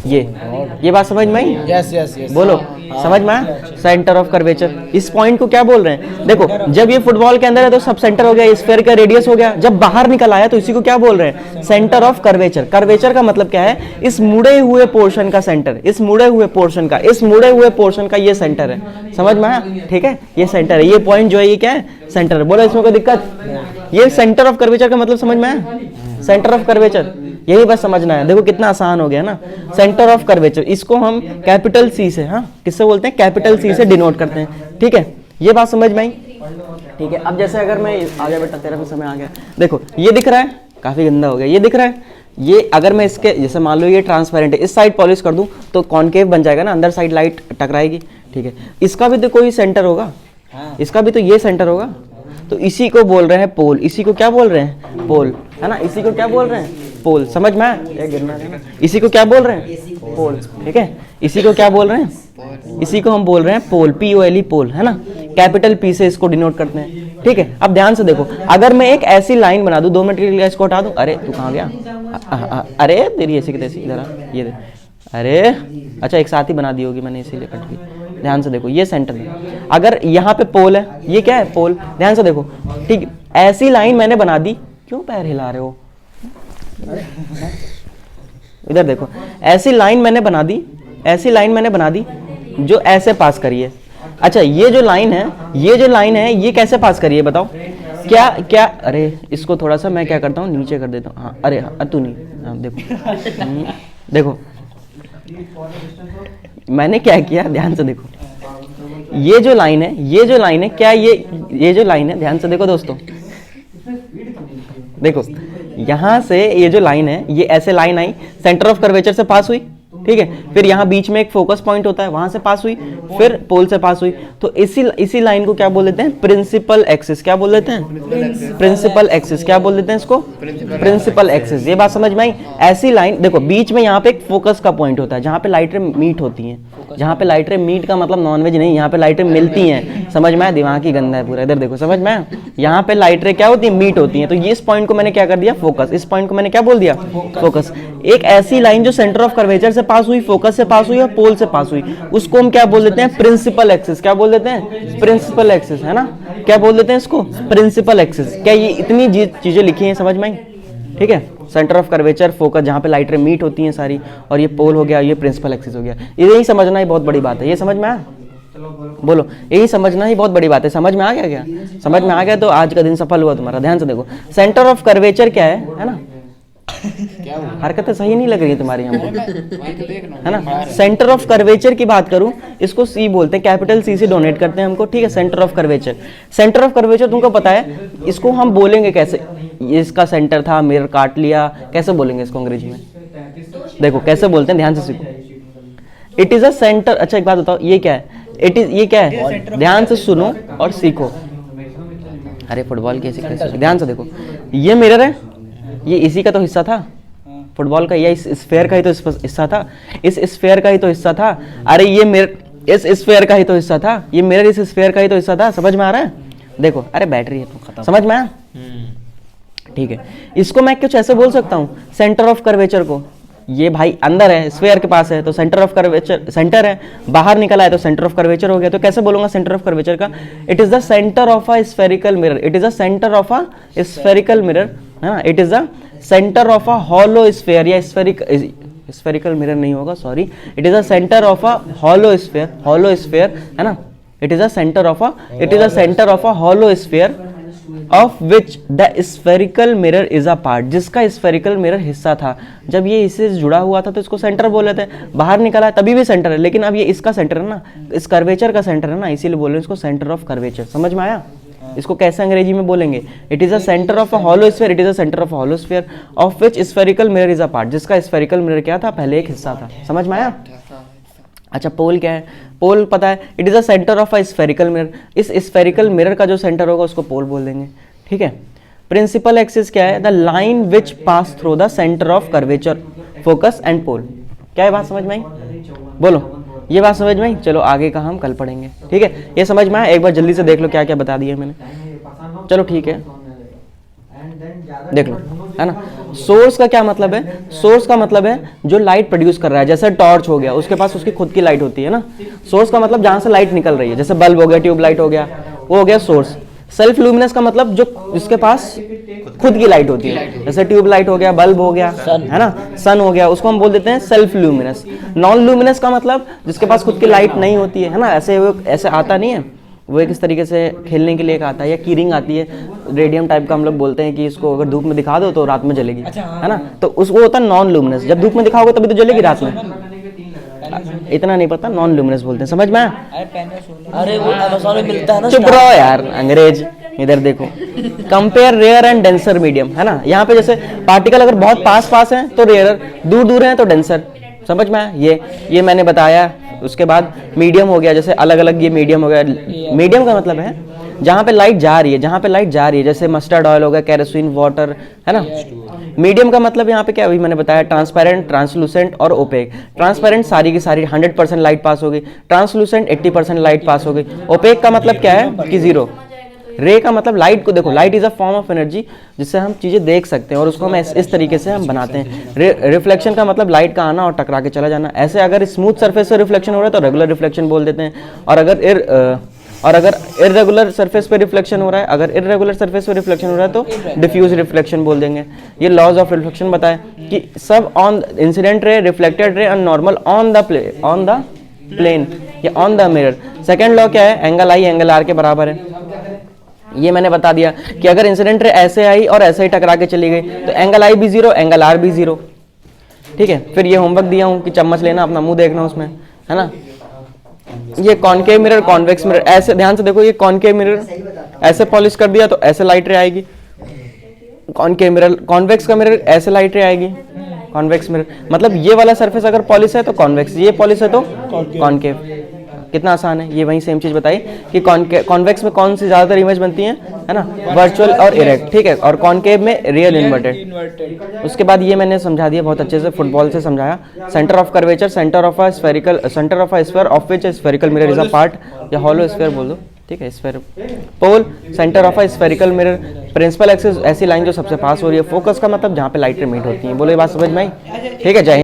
ये बात समझ में आई? यस बोलो, समझ में आया? सेंटर ऑफ कर्वेचर, इस पॉइंट को क्या बोल रहे हैं? देखो जब ये फुटबॉल के अंदर है तो सब सेंटर हो गया, स्फीयर का रेडियस हो गया, जब बाहर निकल आया तो इसी को क्या बोल रहे हैं, सेंटर ऑफ कर्वेचर। कर्वेचर का मतलब क्या है, इस मुड़े हुए पोर्शन का सेंटर, इस मुड़े हुए पोर्शन का ये सेंटर है, समझ में आया? ठीक है, ये सेंटर है, ये पॉइंट जो है ये क्या है, सेंटर है। बोलो इसमें कोई दिक्कत? ये सेंटर ऑफ कर्वेचर का मतलब समझ में आया? सेंटर ऑफ कर्वेचर यही बस समझना है। देखो कितना आसान हो गया ना, सेंटर ऑफ कर्वेचर, इसको हम कैपिटल सी से, हाँ किससे बोलते हैं, कैपिटल सी से डिनोट करते हैं। ठीक है, ये बात समझ में आई। ठीक है, अब जैसे अगर मैं आ गया बेटा, तेरा भी समय आ गया, देखो ये दिख रहा है, काफी गंदा हो गया, ये दिख रहा है, ये अगर मैं इसके जैसे मान लो ये ट्रांसपेरेंट है, इस साइड पॉलिश कर दूं तो कॉनकेव बन जाएगा ना, अंदर साइड लाइट टकराएगी। ठीक है, इसका भी तो कोई सेंटर होगा, इसका भी तो ये सेंटर होगा, तो इसी को बोल रहे हैं पोल। इसी को क्या बोल रहे हैं, पोल, है ना। इसी को क्या बोल रहे हैं, पोल। समझ में आया, गिरना है ना। इसी को क्या बोल रहे हैं, पोल। ठीक है, इसी को क्या बोल रहे हैं, इसी को हम बोल रहे हैं पोल, POLE, पोल, है ना। कैपिटल P से इसको डिनोट करते हैं। ठीक है, अब ध्यान से देखो, अगर मैं एक ऐसी लाइन बना दूं, 2 मिनट के लिए इसको हटा दूं, अरे तू कहाँ गया, अरे तेरी ऐसी की तैसी, इधर आ, ये दे, अरे अच्छा एक साथ ही बना दी होगी मैंने, इसीलिए कट गई। ध्यान से देखो, ये सेंटर है, अगर यहाँ पे पोल है, ये क्या है, पोल। ध्यान से देखो, ठीक, ऐसी लाइन मैंने बना दी, क्यों पैर हिला रहे हो, इधर देखो, ऐसी लाइन मैंने बना दी, ऐसी लाइन मैंने बना दी जो ऐसे पास करी है। अच्छा ये जो लाइन है, ये जो लाइन है, ये कैसे पास करी है बताओ, क्या क्या, अरे इसको थोड़ा सा मैं क्या करता हूँ, नीचे कर देता हूँ, हाँ अरे हाँ, तू नहीं, हाँ देखो, देखो मैंने क्या किया, ध्यान से देखो, ये जो लाइन है, ये जो लाइन है, क्या ये जो लाइन है, ध्यान से देखो दोस्तों, देखो यहां से ये जो लाइन है, ये ऐसे line I, centre of curvature से पास हुई। ठीक है, फिर यहाँ बीच में एक फोकस पॉइंट होता है, वहां से पास हुई, फिर पोल से पास हुई, तो इसी लाइन को क्या बोल देते हैं, प्रिंसिपल एक्सिस। क्या बोल देते हैं, प्रिंसिपल एक्सिस। क्या बोल देते हैं इसको, प्रिंसिपल एक्सिस। ये बात समझ में आई। ऐसी लाइन देखो, बीच में यहाँ पे एक फोकस का पॉइंट होता है, जहाँ पे लाइटें मीट होती हैं, जहाँ पे लाइटें मीट का मतलब नॉनवेज नहीं, यहाँ पे लाइटें मिलती हैं। समझ में आया, दिमाग की गंदा है पूरा, इधर देखो, समझ में आया, यहाँ पे लाइटें क्या होती है, मीट होती हैं, तो ये इस पॉइंट को मैंने क्या कर दिया, फोकस। इस पॉइंट को मैंने क्या बोल दिया, फोकस। एक ऐसी लाइन जो सेंटर ऑफ कर्वेचर से पास हुई, फोकस से पास हुई और पोल से पास हुई, उसको हम क्या बोल देते हैं, प्रिंसिपल एक्सिस। क्या बोल देते हैं, प्रिंसिपल एक्सिस, है ना। क्या बोल देते हैं इसको, प्रिंसिपल एक्सिस। क्या ये इतनी चीजें लिखी हैं, समझ में आई। ठीक है, सेंटर ऑफ कर्वेचर, फोकस, जहाँ पे लाइटें मीट होती हैं सारी, और ये पोल हो गया, ये प्रिंसिपल एक्सिस हो गया। यही समझना ही बहुत बड़ी बात है। ये समझ में आया, बोलो, यही समझना ही बहुत बड़ी बात है। समझ में आ गया क्या, समझ में आ गया तो आज का दिन सफल हुआ तुम्हारा। ध्यान से देखो, सेंटर ऑफ कर्वेचर क्या है ना, हरकतें सही नहीं लग रही तुम्हारी हमको, है ना। सेंटर ऑफ कर्वेचर की बात करूं, इसको सी बोलते हैं, कैपिटल सी से डोनेट करते हैं हमको। ठीक है, centre of curvature. Centre of curvature तुमको पता है, इसको हम बोलेंगे कैसे, ये इसका सेंटर था, मिरर काट लिया, कैसे बोलेंगे इसको अंग्रेजी में, देखो कैसे बोलते हैं, ध्यान से सीखो। It is a centre. अच्छा एक बात बताओ, ये क्या है, इट इज, ये क्या है, ध्यान से सुनो और सीखो। अरे फुटबॉल की ऐसी कैसे, ध्यान से देखो, ये मिरर है, ये इसी का तो हिस्सा था फुटबॉल का, ये इस स्फीयर का ही तो हिस्सा था, इस स्फीयर का ही तो हिस्सा था। अरे ये मिरर इस स्फीयर का ही तो हिस्सा था, ये मिरर इस स्फीयर का ही तो हिस्सा था। समझ में आ रहा है, देखो, अरे बैटरी है तो समझ में आया। ठीक है, इसको मैं कुछ ऐसे बोल सकता हूँ, सेंटर ऑफ कर्वेचर को, ये भाई अंदर है, स्फीयर के पास है तो सेंटर ऑफ कर्वेचर, सेंटर है, बाहर निकला है तो सेंटर ऑफ कर्वेचर हो गया। तो कैसे बोलूंगा सेंटर ऑफ कर्वेचर का, it is the centre of a spherical mirror. It is the centre of a spherical mirror, है ना। It is the centre of a hollow sphere, या स्फेरिकल मिरर नहीं होगा, sorry, it is the centre of a hollow sphere, hollow sphere, है ना। It is the centre of a hollow sphere of which the spherical mirror is a part, जिसका spherical mirror हिस्सा था। जब ये इससे जुड़ा हुआ था तो इसको सेंटर बोले थे, बाहर निकला है तभी भी सेंटर है, लेकिन अब ये इसका सेंटर है ना, इस कर्वेचर का सेंटर है ना, इसीलिए बोल रहे हैं इसको सेंटर ऑफ कर्वेचर। समझ में आया, इसको कैसे अंग्रेजी में बोलेंगे, it is a centre of a hollow sphere, it is a centre of a hollow sphere of which spherical mirror is a part, जिसका स्फेरिकल मिरर क्या था, पहले एक हिस्सा था। समझ में आया। अच्छा पोल क्या है, पोल पता है, it is a centre of a spherical mirror, इस स्फेरिकल मिरर का जो सेंटर होगा उसको पोल बोल देंगे। ठीक है, प्रिंसिपल एक्सिस क्या है, the line which pass through the centre of curvature, focus and pole. क्या है बात समझ में आई, बोलो, ये बात समझ में आई। चलो आगे का हम कल पढ़ेंगे। ठीक है, ये समझ में आया, एक बार जल्दी से देख लो क्या क्या बता दिया मैंने। चलो ठीक है, देख लो, है ना। सोर्स का क्या मतलब है, सोर्स का मतलब है जो लाइट प्रोड्यूस कर रहा है, जैसे टॉर्च हो गया, उसके पास उसकी खुद की लाइट होती है ना। सोर्स का मतलब जहां से लाइट निकल रही है, जैसे बल्ब हो गया, ट्यूब लाइट हो गया, वो हो गया सोर्स। सेल्फ लुमिनस का मतलब जो जिसके पास खुद की लाइट होती है, जैसे ट्यूब लाइट हो गया, बल्ब हो गया, है ना, सन हो गया, उसको हम बोल देते हैं सेल्फ लुमिनस। नॉन लुमिनस का मतलब जिसके पास खुद की लाइट नहीं होती है ना, ऐसे आता नहीं है, वो एक इस तरीके से खेलने के लिए एक आता है, या कीरिंग आती है, रेडियम टाइप का हम लोग बोलते हैं कि इसको अगर धूप में दिखा दो तो रात में जलेगी, है ना। तो उस वो होता है नॉन लूमिनस, जब धूप में दिखाओगे तभी तो जलेगी रात में। इतना नहीं पता, नॉन लूमिनस बोलते हैं, समझ में आया? अरे वो अमेज़न में मिलता है ना। चुप रहो यार अंग्रेज। इधर देखो, compare rare and denser medium, है ना। यहाँ पे जैसे पार्टिकल अगर बहुत पास पास हैं तो रेयर, दूर दूर हैं तो डेंसर, समझ में आया? ये मैंने बताया। उसके बाद मीडियम हो गया, जैसे अलग अलग ये मीडियम हो गया। मीडियम का मतलब है जहाँ पे लाइट जा रही है, जहाँ पे लाइट जा रही है, जैसे मस्टर्ड ऑयल हो गया, केरोसिन, वाटर, है ना। मीडियम का मतलब यहाँ पे क्या, अभी मैंने बताया, ट्रांसपेरेंट, ट्रांसलूसेंट और ओपेक। ट्रांसपेरेंट सारी की सारी 100% लाइट पास होगी, ट्रांसलूसेंट 80% लाइट पास होगी, ओपेक का मतलब क्या है कि जीरो। रे का मतलब लाइट को देखो, light is a form of energy जिससे हम चीज़ें देख सकते हैं और उसको हम इस तरीके से हम बनाते हैं। रिफ्लेक्शन का मतलब लाइट का आना और टकरा के चला जाना। ऐसे अगर स्मूथ सरफेस से रिफ्लेक्शन हो रहा है तो रेगुलर रिफ्लेक्शन बोल देते हैं, और अगर इर्रेगुलर सरफेस पे रिफ्लेक्शन हो रहा है, अगर इर्रेगुलर सरफेस पे रिफ्लेक्शन हो रहा है तो डिफ्यूज रिफ्लेक्शन बोल देंगे। ये लॉज ऑफ रिफ्लेक्शन बताए कि सब on incident ray, reflected ray and normal on the plane या on the mirror. Second law क्या है, एंगल आई एंगल आर के बराबर है। ये मैंने बता दिया कि अगर इंसिडेंट रे ऐसे आई और ऐसे ही टकरा के चली गई तो एंगल आई भी जीरो, एंगल आर भी जीरो, ठीक है। फिर ये होमवर्क दिया हूँ कि चम्मच लेना, अपना मुंह देखना उसमें, है ना। ये कॉनकेव मिरर, कॉन्वेक्स मिरर, ऐसे ध्यान से देखो, ये कॉनकेव मिरर ऐसे पॉलिश कर दिया तो ऐसे लाइट रे आएगी, कॉनकेव मिरर। कॉन्वेक्स का मिरर ऐसे लाइट रे आएगी, कॉन्वेक्स मिरर। मतलब ये वाला सरफेस अगर पॉलिश है तो कॉन्वेक्स, ये पॉलिश है तो कॉनकेव। कितना आसान है। ये वही सेम चीज बताई कि कॉन्वेक्स में कौन सी ज्यादातर इमेज बनती है ना, वर्चुअल और इरेक्ट, ठीक है, और कॉनकेव में रियल इन्वर्टेड। उसके बाद ये मैंने समझा दिया बहुत अच्छे से, फुटबॉल से समझाया। Centre of curvature, centre of a sphere of which spherical mirror is a part, या हॉलो स्फीयर बोल दो, ठीक है, sphere. Pole, centre of a spherical mirror. Principal axis, ऐसी लाइन जो सबसे पास हो रही है। फोकस का मतलब जहाँ पे लाइट मीट होती है। बोलो ये बात समझ में आई? ठीक है, जय हिंद।